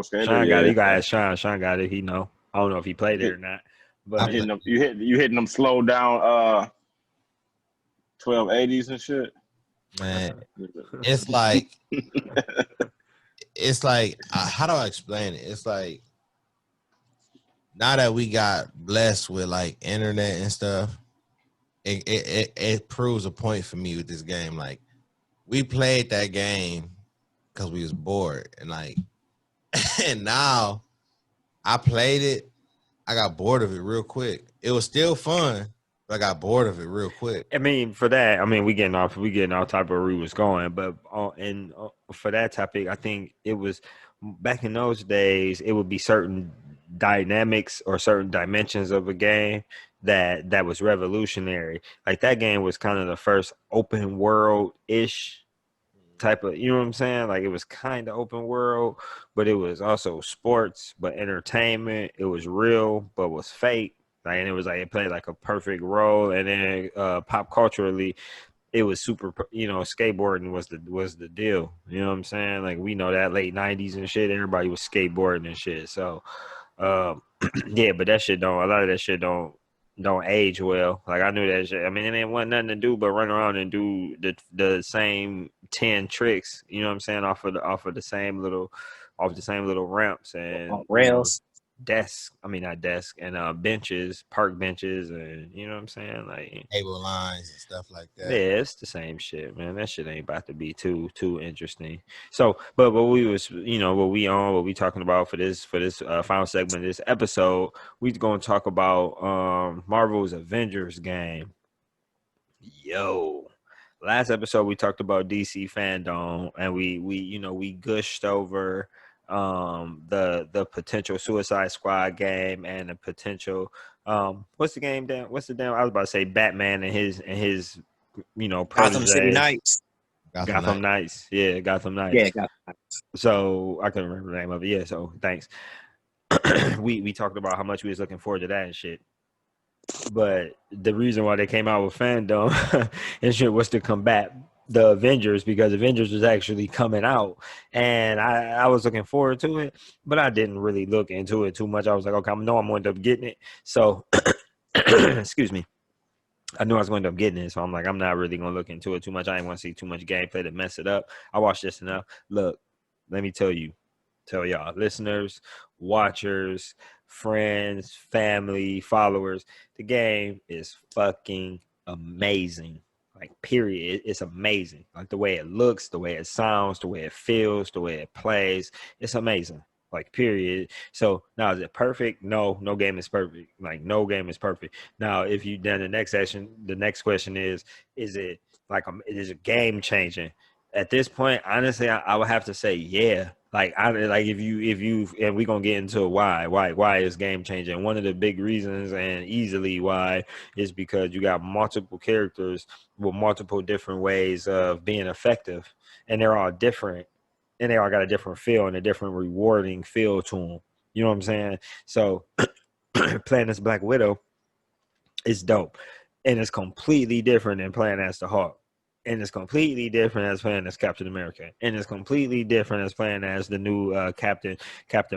Skater, Sean got it. You got Sean. Sean got it. He know. I don't know if he played it or not. But you hitting them slow down 1280s and shit. Man, it's like how do I explain it? It's like now that we got blessed with like internet and stuff, it proves a point for me with this game. Like we played that game because we was bored, and like and now I played it, I got bored of it real quick. It was still fun, but I got bored of it real quick. I mean, for that, I mean, we getting off type of where we was going, but for that topic, I think it was back in those days. It would be certain dynamics or certain dimensions of a game that was revolutionary. Like that game was kind of the first open world ish type of, you know what I'm saying? Like it was kind of open world, but it was also sports, but entertainment. It was real, but was fake. Like, and it was like it played like a perfect role. And then pop culturally, it was super. Skateboarding was the deal. You know what I'm saying? Like we know that late '90s and shit, everybody was skateboarding and shit. So, yeah, but that shit don't. A lot of that shit don't age well. Like I knew that shit. I mean, it ain't wasn't nothing to do but run around and do the same 10 tricks. You know what I'm saying? Off the same little ramps and rails. Desks. I mean not desk and benches, park benches, and you know what I'm saying? Like Cable lines and stuff like that. yeah, it's the same shit, man. That shit ain't about to be too interesting. So, but what we was, what we talking about for this final segment of this episode, we gonna talk about Marvel's Avengers game. Yo, last episode we talked about DC fandom, and we gushed over the potential Suicide Squad game and the potential what's the game down? What's the damn? I was about to say Batman and his Gotham City protege. Knights. Gotham Knights. Yeah, Gotham Knights. Yeah, Gotham Knights. So I couldn't remember the name of it. Yeah, so thanks. we talked about how much we was looking forward to that and shit. But the reason why they came out with fandom and shit was to combat the Avengers, because Avengers was actually coming out, and I was looking forward to it, but I didn't really look into it too much. I was like, okay, I know I'm going to end up getting it. So, excuse me. I knew I was going to end up getting it, so I'm like, I'm not really going to look into it too much. I didn't want to see too much gameplay to mess it up. I watched this enough. Look, let me tell y'all, listeners, watchers, friends, family, followers, the game is fucking amazing. Like, period. It's amazing. Like the way it looks, the way it sounds, the way it feels, the way it plays. It's amazing. Like, period. So now, is it perfect? No game is perfect. Like, no game is perfect. Now, if you then the next question is it is it game changing? At this point, honestly, I would have to say, yeah. If you and we're gonna get into why is game changing. One of the big reasons, and easily why, is because you got multiple characters with multiple different ways of being effective, and they're all different, and they all got a different feel and a different rewarding feel to them. You know what I'm saying? So playing as Black Widow is dope, and it's completely different than playing as the Hawk. And it's completely different as playing as Captain America, and it's completely different as playing as the new Captain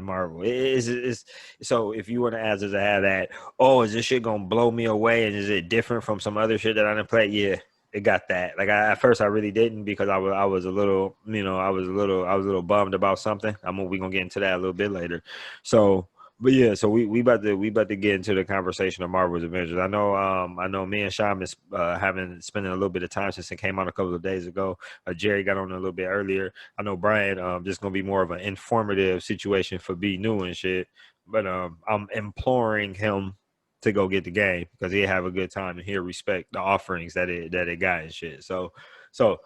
Marvel. It's so if you were to ask us to have that, is this shit gonna blow me away, and is it different from some other shit that I didn't play? Yeah, it got that. Like at first I really didn't, because I was a little, I was a little bummed about something. We gonna get into that a little bit later. So But yeah, so we about to get into the conversation of Marvel's Avengers. I know me and Sean is having spending a little bit of time since it came out a couple of days ago. Jerry got on a little bit earlier. I know Brian just gonna be more of an informative situation for B New and shit. But I'm imploring him to go get the game because he'll have a good time and he'll respect the offerings that it got and shit. So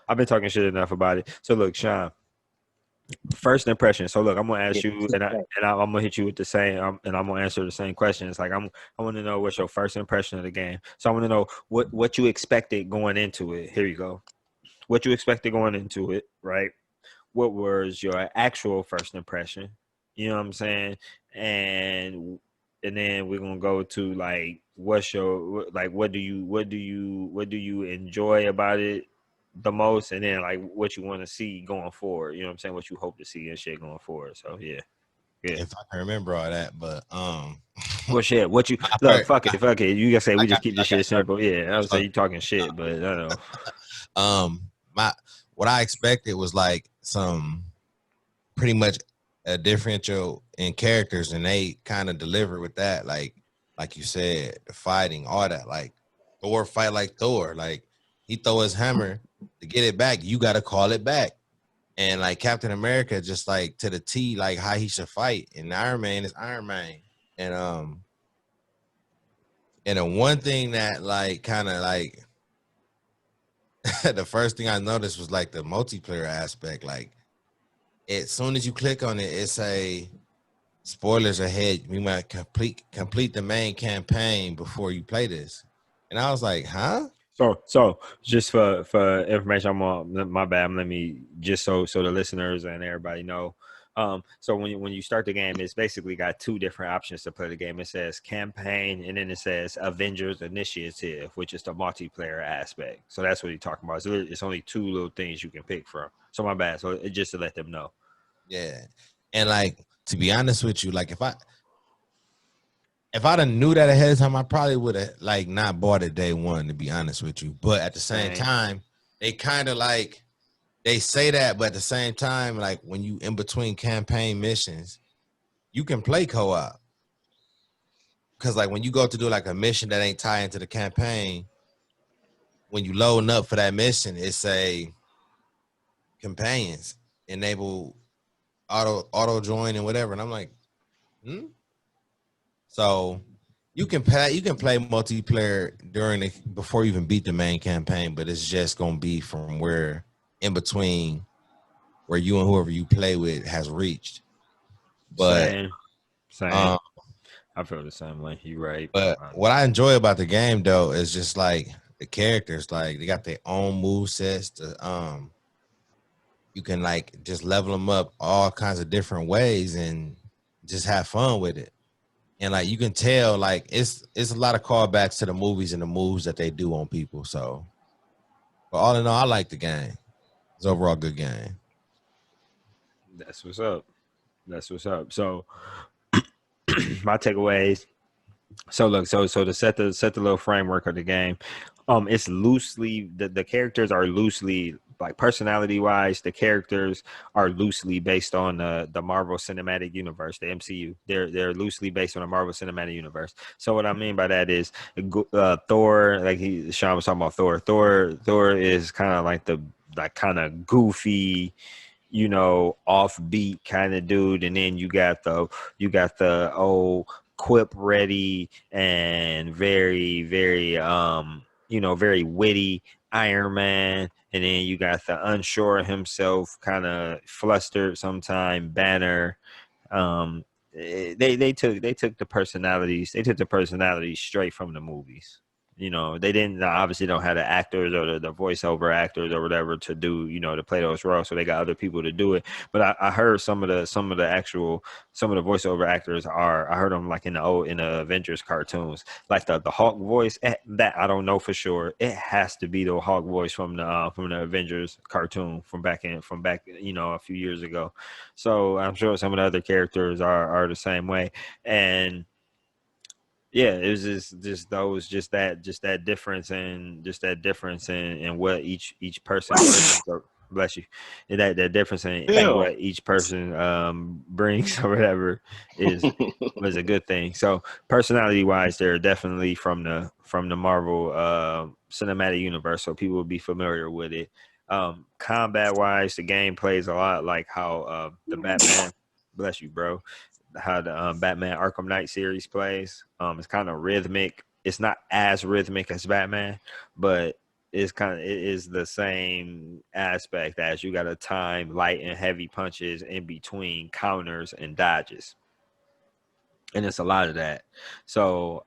I've been talking shit enough about it. So look, Sean, first impression. So look, I'm gonna ask you, I'm gonna hit you with the same, and I'm gonna answer the same questions. Like I want to know what's your first impression of the game. So I want to know what you expected going into it. Here you go. What you expected going into it, right? What was your actual first impression? You know what I'm saying? And then we're gonna go to like what's your like what do you enjoy about it the most, and then like what you want to see going forward. You know what I'm saying? What you hope to see and shit going forward. So yeah. If I can remember all that, but well, shit. What you look? Fuck it. You gotta say we just keep this shit simple. Yeah, I would say you talking shit, but I don't know. What I expected was like some pretty much a differential in characters, and they kind of delivered with that. Like you said, the fighting, all that. Like Thor fight like Thor. Like he throw his hammer to get it back. You got to call it back. And like Captain America, just like to the T, like how he should fight. And Iron Man is Iron Man. And the one thing that like kind of like the first thing I noticed was like the multiplayer aspect. Like as soon as you click on it, it's a spoilers ahead. We might complete the main campaign before you play this. And I was like, huh? So just for information, I'm on my bad. Let me just so the listeners and everybody know. So when you start the game, it's basically got two different options to play the game. It says campaign, and then it says Avengers Initiative, which is the multiplayer aspect. So that's what he's talking about. So it's only two little things you can pick from. So my bad. So it just to let them know. Yeah, and like to be honest with you, like if I'd have knew that ahead of time, I probably would have like not bought it day one, to be honest with you. But at the same time, they kind of like they say that, but at the same time, like when you in between campaign missions, you can play co-op. Because like when you go to do like a mission that ain't tied into the campaign, when you loading up for that mission, it's a companions enable auto join and whatever. And I'm like, So you can play multiplayer before you even beat the main campaign, but it's just gonna be from where in between where you and whoever you play with has reached. But same. I feel the same way. You're right. But what I enjoy about the game though is just like the characters, like they got their own move sets. You can like just level them up all kinds of different ways and just have fun with it. And like you can tell, like it's a lot of callbacks to the movies and the moves that they do on people. So, but all in all, I like the game. It's overall a good game. That's what's up. So, my takeaways. So look, so to set the little framework of the game, it's loosely the characters are loosely like personality wise, the characters are loosely based on the Marvel Cinematic Universe, the MCU. They're loosely based on the Marvel Cinematic Universe. So what I mean by that is Thor, like Sean was talking about Thor. Thor is kind of like the kind of goofy, offbeat kind of dude, and then you got the old quip ready and very very very witty Iron Man, and then you got the unsure himself, kind of flustered sometime Banner. They took the personalities straight from the movies. They didn't obviously don't have the actors or the voiceover actors or whatever to do, to play those roles. So they got other people to do it. But I heard some of the voiceover actors I heard them like in the Avengers cartoons, like the Hulk voice. That I don't know for sure. It has to be the Hulk voice from the Avengers cartoon from back a few years ago. So I'm sure some of the other characters are the same way. And yeah, it was just that difference in what each person Bless you. And that difference in what each person brings or whatever was a good thing. So personality wise, they're definitely from the Marvel cinematic universe, so people will be familiar with it. Combat wise, the game plays a lot like how the Batman, bless you, bro, how the Batman Arkham Knight series plays. It's kind of rhythmic. It's not as rhythmic as Batman, but it is the same aspect as you got to time light and heavy punches in between counters and dodges, and it's a lot of that. So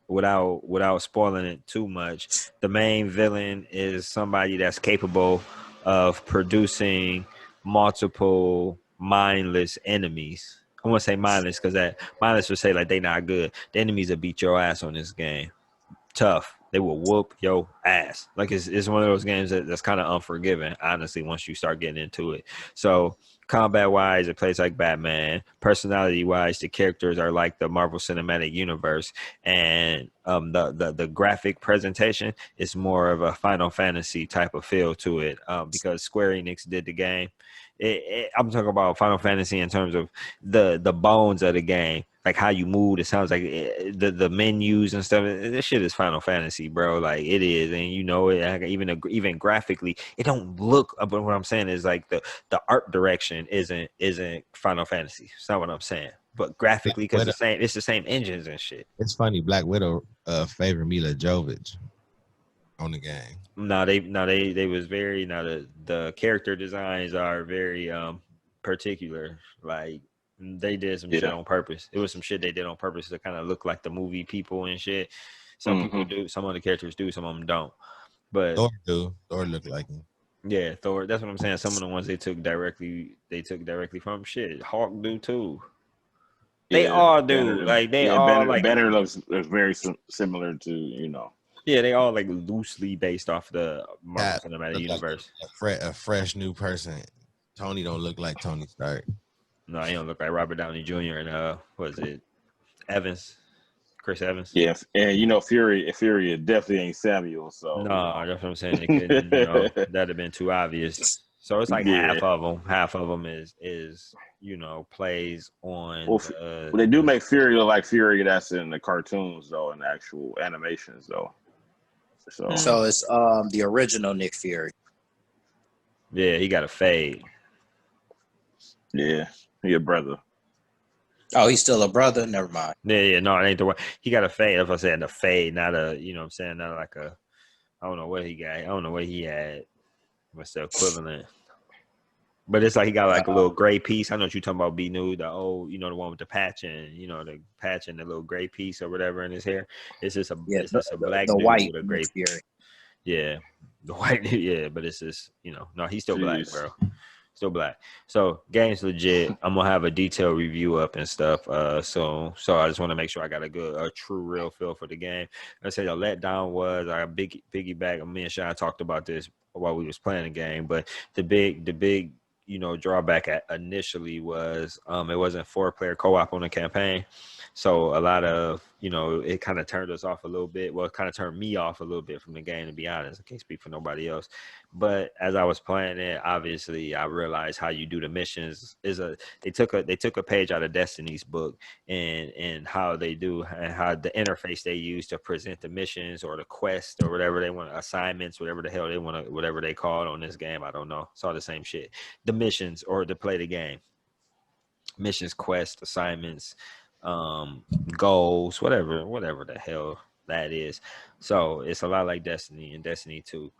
without spoiling it too much, the main villain is somebody that's capable of producing multiple mindless enemies. I want to say mindless because that mindless would say like they not good. The enemies will beat your ass on this game. Tough. They will whoop your ass. Like it's one of those games that's kind of unforgiving, honestly, once you start getting into it. So combat wise, it plays like Batman. Personality wise, the characters are like the Marvel Cinematic Universe, and the graphic presentation is more of a Final Fantasy type of feel to it, because Square Enix did the game. I'm talking about Final Fantasy in terms of the bones of the game, like how you move. It sounds like the menus and stuff. This shit is Final Fantasy, bro. Like it is, and you know it. Like, even graphically, it don't look. But what I'm saying is like the art direction isn't Final Fantasy. It's not what I'm saying. But graphically, because it's the same engines and shit. It's funny. Black Widow favored Mila Jovovich on the game. They was very the character designs are very particular. Like they did some shit on purpose. It was some shit they did on purpose to kind of look like the movie people and shit. Some people do, some of the characters do, some of them don't. But Thor look like him. Yeah, Thor. That's what I'm saying. Some of the ones they took directly from shit. Hawk do too. They all do. Banner looks very similar to, you know. Yeah, they all like loosely based off the Marvel Cinematic Universe. Like a fresh new person. Tony don't look like Tony Stark. No, he don't look like Robert Downey Jr. and what is it, Chris Evans. Yeah, and you know Fury definitely ain't Samuel. So no, that's what I'm saying. That'd have been too obvious. So it's like half of them. Half of them is plays on. Well, they do make Fury look like Fury that's in the cartoons though, in the actual animations though. So it's the original Nick Fury. Yeah, he got a fade. Yeah, he a brother. Oh, he's still a brother? Never mind. Yeah, no, it ain't the way. He got a fade. If I said a fade, not a, you know what I'm saying, not like a, I don't know what he got. I don't know what he had. What's the equivalent? But it's like he got like a little gray piece. I know what you're talking about, B New, the old, the one with the patch and, the patch and the little gray piece or whatever in his hair. It's just a black dude white with a gray piece. Yeah, the white, yeah, but it's just, no, he's still black, bro. Still black. So game's legit. I'm gonna have a detailed review up and stuff. So I just want to make sure I got a true real feel for the game. I say the letdown was I piggyback. Me and Sean talked about this while we was playing the game, but the big drawback initially was it wasn't 4-player co-op on the campaign. So a lot of, it kind of turned us off a little bit. Well, it kind of turned me off a little bit from the game, to be honest. I can't speak for nobody else. But as I was playing it, obviously I realized how you do the missions they took a page out of Destiny's book and how they do and how the interface they use to present the missions or the quest or whatever they want, assignments, whatever the hell they want to, whatever they call it on this game. I don't know. It's all the same shit. The missions or to play the game. Missions, quest, assignments, goals, whatever the hell that is. So it's a lot like Destiny and Destiny 2.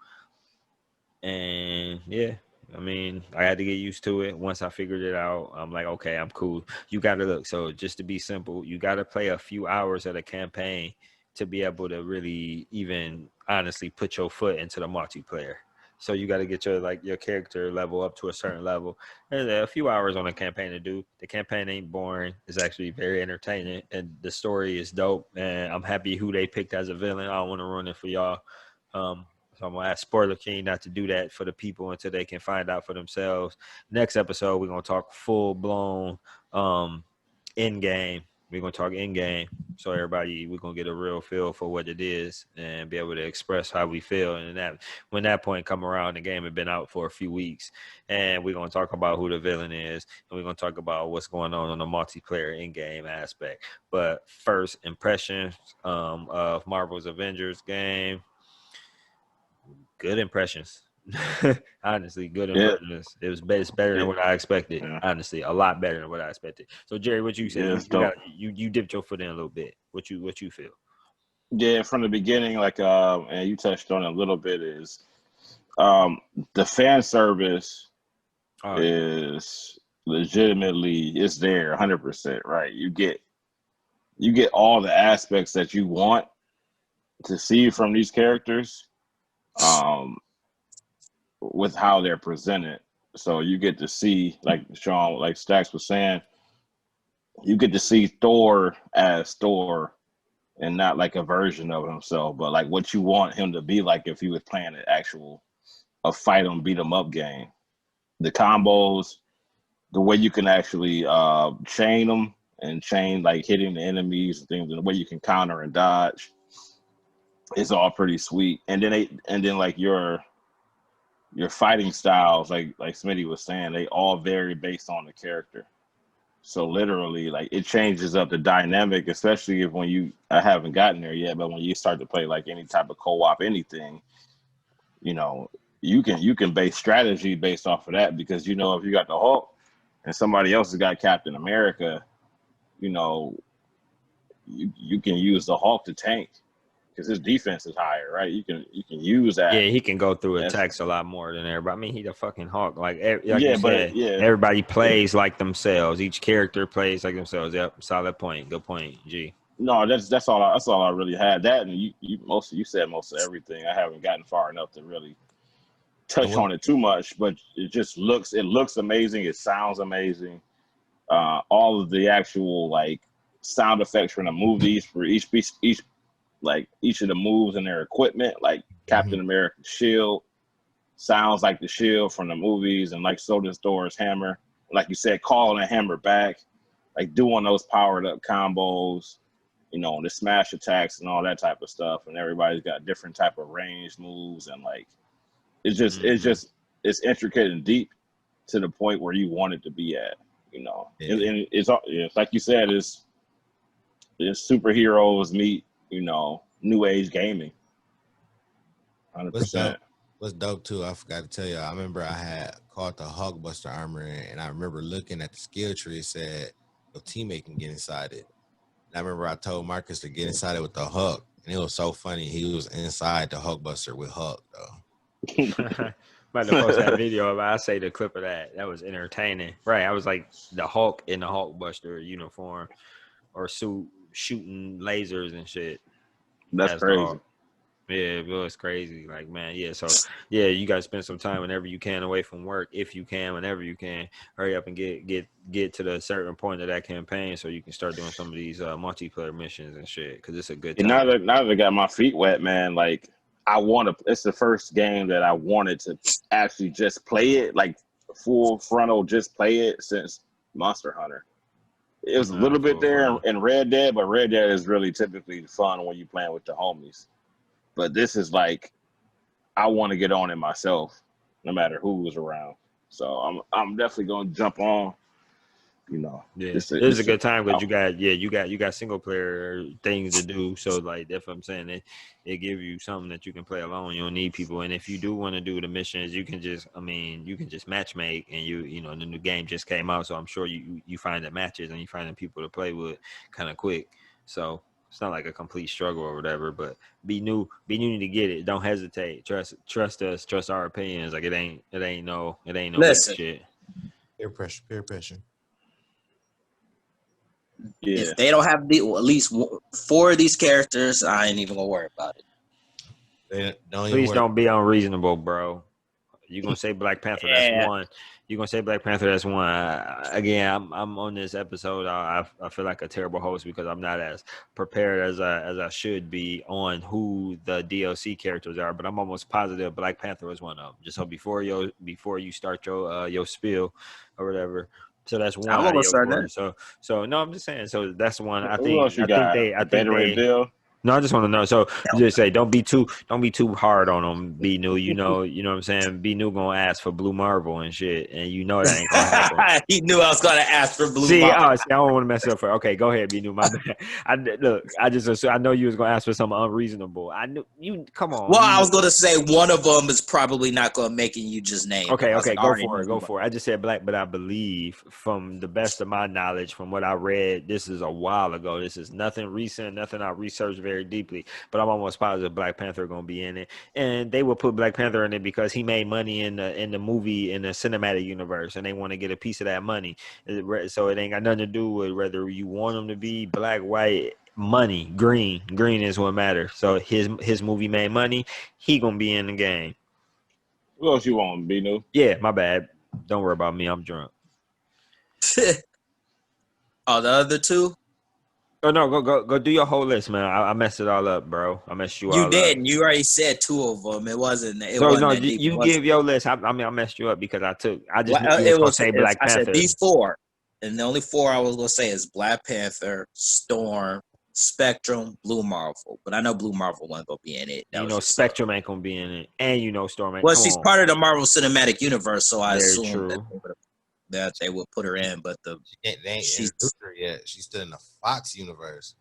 And yeah, I mean, I had to get used to it. Once I figured it out, I'm like, okay, I'm cool. You got to look. So just to be simple, you got to play a few hours of the campaign to be able to really even honestly put your foot into the multiplayer. So you got to get your character level up to a certain level. There's a few hours on a campaign to do. The campaign ain't boring. It's actually very entertaining, and the story is dope. And I'm happy who they picked as a villain. I don't want to ruin it for y'all. So I'm going to ask Spoiler King not to do that for the people until they can find out for themselves. Next episode, we're going to talk full-blown in-game We're gonna talk in game, so everybody we're gonna get a real feel for what it is and be able to express how we feel. And that when that point come around, the game had been out for a few weeks, and we're gonna talk about who the villain is, and we're gonna talk about what's going on the multiplayer in game aspect. But first impressions of Marvel's Avengers game, good impressions. Honestly, good impressions. It was it's better than what I expected. Yeah. Honestly, a lot better than what I expected. So Jerry, what you say? You dipped your foot in a little bit. What you feel? Yeah, from the beginning, like and you touched on it a little bit, is the fan service is legitimately it's there 100%, right? You get all the aspects that you want to see from these characters with how they're presented. So you get to see, like Sean, like Stacks was saying, you get to see Thor as Thor and not like a version of himself, but like what you want him to be like if he was playing a fight 'em, beat 'em up game. The combos, the way you can actually chain them and chain like hitting the enemies and things, and the way you can counter and dodge, it's all pretty sweet. And then like your fighting styles, like Smitty was saying, they all vary based on the character. So literally, like it changes up the dynamic, especially if I haven't gotten there yet, but when you start to play like any type of co-op, anything, you know, you can base strategy based off of that, because if you got the Hulk and somebody else has got Captain America, you can use the Hulk to tank because his defense is higher, right? You can use that. Yeah, he can go through attacks a lot more than everybody. I mean, he the fucking Hulk. Everybody plays like themselves. Each character plays like themselves. Yep, solid point. Good point, G. No, that's all I really had. That, and you said most of everything. I haven't gotten far enough to really touch on it too much, but it looks amazing. It sounds amazing. All of the actual like sound effects from the movies for each of the moves and their equipment, like Captain America's shield sounds like the shield from the movies, and like so does Thor's hammer. Like you said, calling a hammer back, like doing those powered up combos, the smash attacks and all that type of stuff. And everybody's got different type of ranged moves, and like it's intricate and deep to the point where you want it to be at. And it's like you said, it's superheroes meet new age gaming. 100%. What's dope too, I forgot to tell you, I remember I had caught the Hulkbuster armor and I remember looking at the skill tree, it said your teammate can get inside it. And I remember I told Marcus to get inside it with the Hulk, and it was so funny. He was inside the Hulkbuster with Hulk though. About to post that video, I say the clip of that. That was entertaining. Right. I was like the Hulk in the Hulkbuster uniform or suit shooting lasers and shit. That's crazy. Yeah, it was crazy. Like, man, yeah. So, yeah, you got to spend some time whenever you can away from work, if you can, whenever you can. Hurry up and get to the certain point of that campaign so you can start doing some of these multiplayer missions and shit, because it's a good time. Now that I got my feet wet, man, like, it's the first game that I wanted to actually just play it, like, full frontal, just play it since Monster Hunter. It was a little bit there in Red Dead, but Red Dead is really typically fun when you're playing with the homies. But this is like, I want to get on it myself, no matter who's around. So I'm definitely gonna jump on. Yeah, it's a good time because you got single player things to do. So like that's what I'm saying. It give you something that you can play alone. You don't need people. And if you do want to do the missions, you can just match make, and the new game just came out, so I'm sure you find the matches and you find the people to play with kind of quick. So it's not like a complete struggle or whatever, but be new to get it. Don't hesitate. Trust us. Trust our opinions. Like it ain't no shit. Peer pressure. Yeah. If they don't have at least 4 of these characters, I ain't even gonna worry about it. Please don't be unreasonable, bro. You're gonna say Black Panther, that's one. You're gonna say Black Panther, that's one. Again, I'm on this episode. I feel like a terrible host because I'm not as prepared as I should be on who the DLC characters are, but I'm almost positive Black Panther is one of them. Just so before you start your spiel or whatever, So that's one I'm gonna audio start core. that. So no, I'm just saying. So that's one. Who else you got? Beta Ray Bill. No, I just want to know. So you just say don't be too hard on them. B New, you know what I'm saying. B New gonna ask for Blue Marvel and shit, and you know that ain't gonna happen. He knew I was gonna ask for Blue See, Marvel. I don't want to mess up for. Okay, go ahead, B New. My bad. I know you was gonna ask for something unreasonable. I knew you. Come on. Well, I was gonna say one of them is probably not gonna make it. You just name. Okay, like, go for it. I just said black, but I believe, from the best of my knowledge, from what I read, this is a while ago. This is nothing recent, nothing I researched very deeply. But I'm almost positive Black Panther gonna be in it, and they will put Black Panther in it because he made money in the movie, in the cinematic universe, and they want to get a piece of that money. So it ain't got nothing to do with whether you want him to be black, white. Money, green is what matters. So his movie made money. He gonna be in the game. Who else you want, B-New? Yeah, my bad. Don't worry about me. I'm drunk. Oh, the other two? Oh no, go do your whole list, man. I messed it all up, bro. I messed you all You up. didn't. You already said two of them. It wasn't. It So wasn't no, that deep. you give your list. I mean, I messed you up because I just knew you It was gonna was. say Black I said Panther. these four, and the only four I was gonna say is Black Panther, Storm, Spectrum, Blue Marvel. But I know Blue Marvel wasn't gonna be in it. You know, Spectrum ain't gonna be in it, and you know, Storm ain't. Well, Come she's on. part of the Marvel Cinematic Universe, so I Very assume true. that they would put her in. But they ain't introduced her yet. She's still in the Fox universe.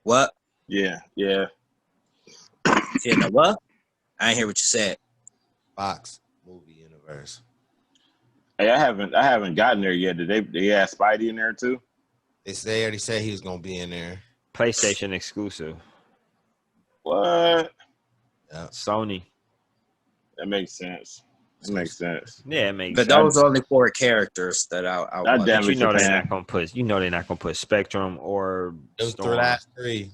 What? Yeah. You know what? I didn't hear what you said. Fox movie universe. Hey, I haven't gotten there yet. Did they have Spidey in there too? They already said he was gonna be in there. PlayStation exclusive. What? Yeah. Sony. That makes sense. It makes sense. Yeah, it makes But sense. those are only four characters that I That damn But you know Japan. they're not gonna put. You know they're not gonna put Spectrum or Those Storm. last three.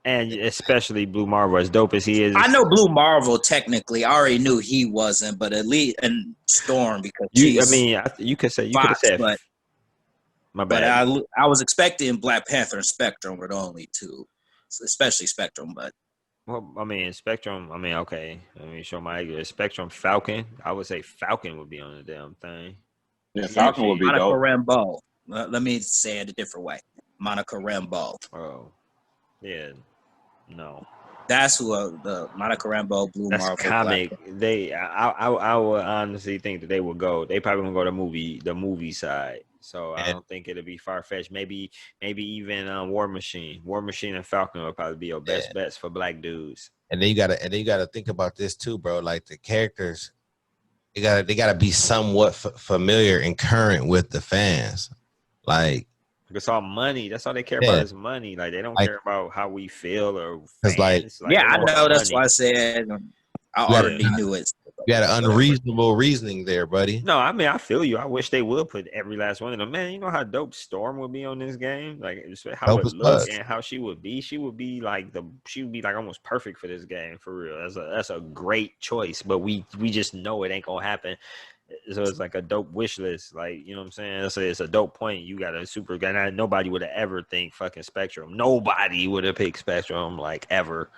And especially Blue Marvel, as dope as he is. I know Blue Marvel technically. I already knew he wasn't, but at least and Storm because you could say you could have said. But, my bad. I was expecting Black Panther and Spectrum were the only two, especially Spectrum. But well, I mean Spectrum. I mean, okay. Let me show my Spectrum. Falcon. I would say Falcon would be on the damn thing. Yeah, Falcon would be Monica dope. Rambeau. Let me say it a different way. Monica Rambeau. Oh, yeah. No. That's who the Monica Rambeau, Blue That's Marvel. comic. Black. I would honestly think that they would go. They probably gonna go the movie side. So I don't think it'll be far fetched. Maybe even War Machine. War Machine and Falcon would probably be your best bets for black dudes. And then you gotta think about this too, bro. Like the characters, they gotta be somewhat familiar and current with the fans. Like it's all money. That's all they care about is money. Like they don't care about how we feel or fans. Like I know. That's why I said I already knew it. You got an unreasonable reasoning there, buddy. No, I mean I feel you. I wish they would put every last one of them. Man, you know how dope Storm would be on this game? Like how it look and how she would be. She would be like almost perfect for this game for real. That's a great choice. But we just know it ain't gonna happen. So it's like a dope wish list. Like, you know what I'm saying? It's a dope point. You got a super guy. Nobody would have ever think fucking Spectrum. Nobody would have picked Spectrum like ever.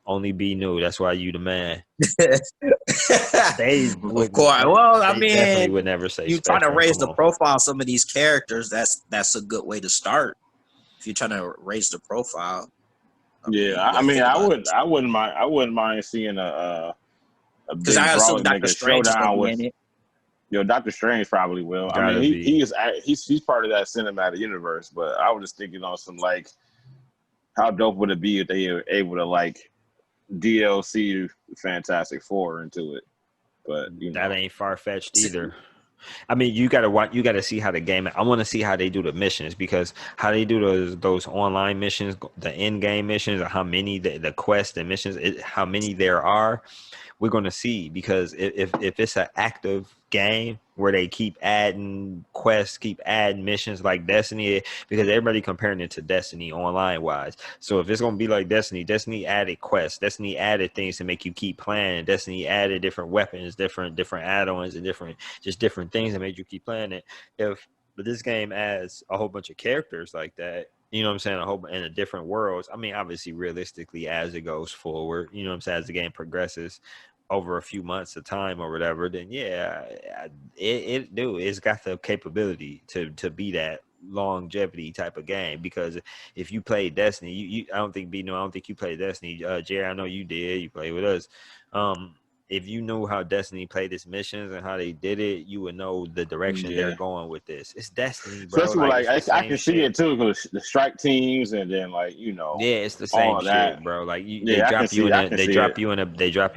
Only B New. That's why you the man. Of course. Well, I mean, definitely would never say you trying to raise the profile of some of these characters. That's a good way to start. If you're trying to raise the profile. I wouldn't mind seeing a big I assume brawling Dr. nigga Strange showdown with. in it. Doctor Strange probably will. I mean, he's part of that cinematic universe. But I was just thinking on some like, how dope would it be if they were able to like DLC Fantastic Four into it? But that ain't far fetched either. I mean, you gotta see how the game. I want to see how they do the missions because how they do those online missions, the end game missions, or how many the quests and missions, how many there are. We're gonna see because if it's an active game where they keep adding quests, keep adding missions like Destiny, because everybody comparing it to Destiny online wise. So if it's gonna be like Destiny added quests, Destiny added things to make you keep playing, Destiny added different weapons, different add-ons, and different things that made you keep playing it. But this game adds a whole bunch of characters like that. You know what I'm saying? A whole in the different worlds. I mean, obviously, realistically, as it goes forward, you know what I'm saying, as the game progresses. over a few months of time or whatever, then yeah, it's got the capability to be that longevity type of game. Because if you play Destiny, you I don't think you played Destiny. Jerry, I know you did. You played with us. If you knew how Destiny played its missions and how they did it, you would know the direction they're going with this. It's Destiny, bro. Especially Like, I can see it too, because the strike teams and then yeah, it's the all same of shit, that. bro. Like Yeah, they drop you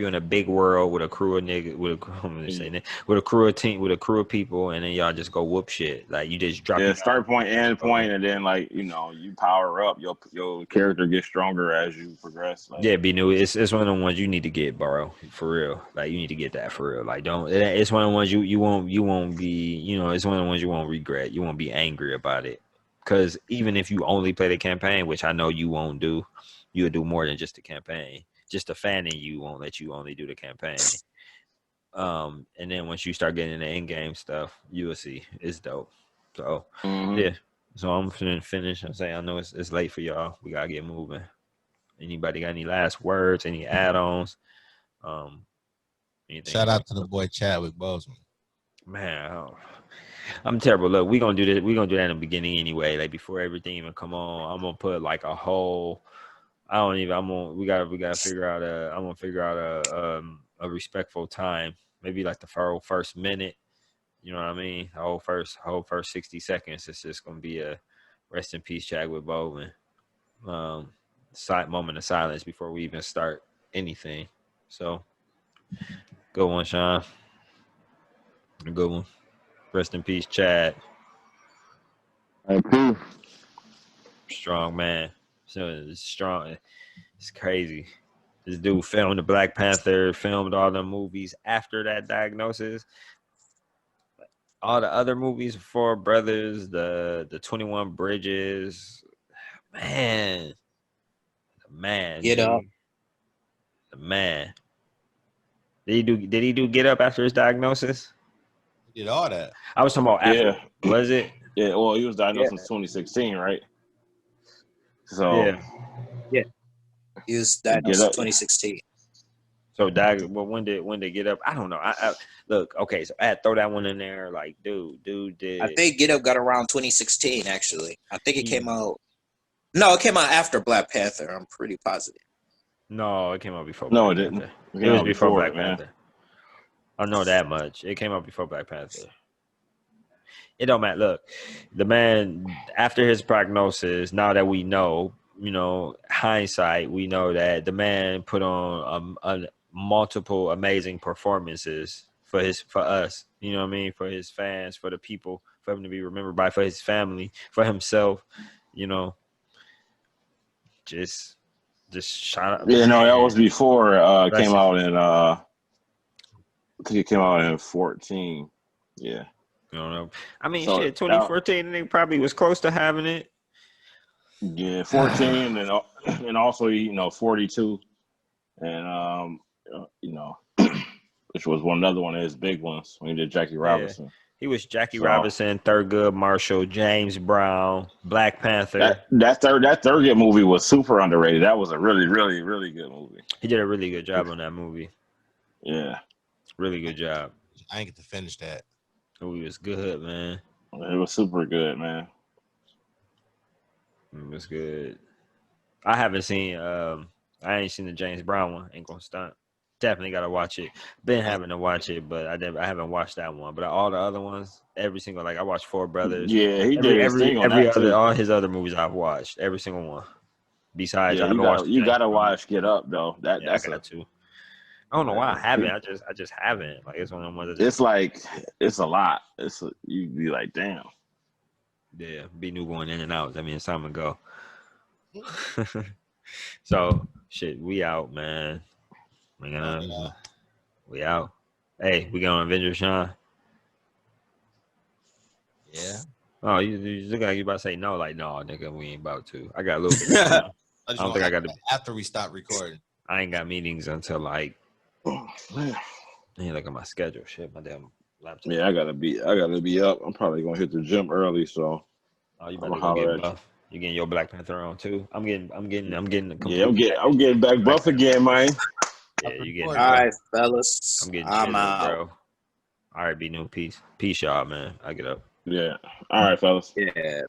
in a big world with a crew of niggas with a crew of people, and then y'all just go whoop shit. Like, you just drop start point, end point, and then you power up, your character gets stronger as you progress. Yeah, be new. It's one of the ones you need to get, bro. For real. Like, you need to get that for real. Like, it's one of the ones you won't be, it's one of the ones you won't regret. You won't be angry about it. Because even if you only play the campaign, which I know you won't do, you'll do more than just the campaign. Just a fan in you won't let you only do the campaign. And then once you start getting into in-game stuff, you will see it's dope. So yeah. So I'm finna finish. I'm saying, I know it's late for y'all. We gotta get moving. Anybody got any last words? Any add-ons? Anything? Shout out to the boy Chadwick Boseman. Man, I'm terrible. Look, we gonna do this. We gonna do that in the beginning anyway. Like, before everything even come on, I'm gonna put like a whole. We gotta figure out I'm gonna figure out a respectful time. Maybe like the first minute. You know what I mean? The whole first 60 seconds. It's just gonna be a rest in peace, Chadwick Boseman. Moment of silence before we even start anything. So, good one, Sean. A good one. Rest in peace, Chad. Thank you. Strong man. So it's strong. It's crazy. This dude filmed the Black Panther, filmed all the movies after that diagnosis. All the other movies, Four Brothers, the 21 Bridges. Man. Get Up. The man. Did he do Get Up after his diagnosis? He did all that. I was talking about after. Yeah. Was it? Yeah, well, he was diagnosed in 2016, right? So yeah. He was diagnosed in 2016. So when did Get Up? I don't know. I look, okay, so I had to throw that one in there. Like, dude did. I think Get Up got around 2016. Actually, I think it came out. No, it came out after Black Panther. I'm pretty positive. No, it came out before. No, Black it didn't. Panther. It was before Black Panther. I know that much. It came out before Black Panther. It don't matter. Look, the man, after his prognosis, now that we know, hindsight, we know that the man put on multiple amazing performances for us. You know what I mean? For his fans, for the people, for him to be remembered by, for his family, for himself. Just shout out. Yeah, no, that was before came out in I think it came out in 14. Yeah. I don't know. I mean, 2014, they probably was close to having it. Yeah, 14 and also 42, and which was another one of his big ones when he did Jackie Robinson. Yeah. He was Jackie Robinson, Thurgood Marshall, James Brown, Black Panther. That Thurgood movie was super underrated. That was a really, really, really good movie. He did a really good job on that movie. Yeah, really good job. I didn't get to finish that. The movie was good, man. It was super good, man. It was good. I ain't seen the James Brown one. Ain't gonna stunt. Definitely gotta watch it. Been having to watch it, but I haven't watched that one. But all the other ones, every single, I watched Four Brothers. Yeah, he did all his other movies I've watched, every single one. Besides, you gotta watch Get Up though. I got to. I don't know why I haven't. I just haven't. It's one of them ones. It's a lot. You'd be like, damn. Yeah, be new going in and out. I mean, it's time to go. So shit, we out, man. We out. Hey, we going Avengers, Sean? Yeah. Oh, you look like you about to say no. Like, no, nigga, we ain't about to. I got a little bit. I don't think I got to. After we stop recording. I ain't got meetings until I ain't look at my schedule. Shit, my damn laptop. Yeah, I gotta be up. I'm probably gonna hit the gym early, so. Oh, you better go get buff. You getting your Black Panther on too? I'm getting. Yeah, I'm getting back buff again, man. Yeah, you getting All it, right, fellas. I'm getting I'm chiseled, out. bro. All right, be new. Peace, y'all, man. I get up. Yeah. All right, fellas. Yeah.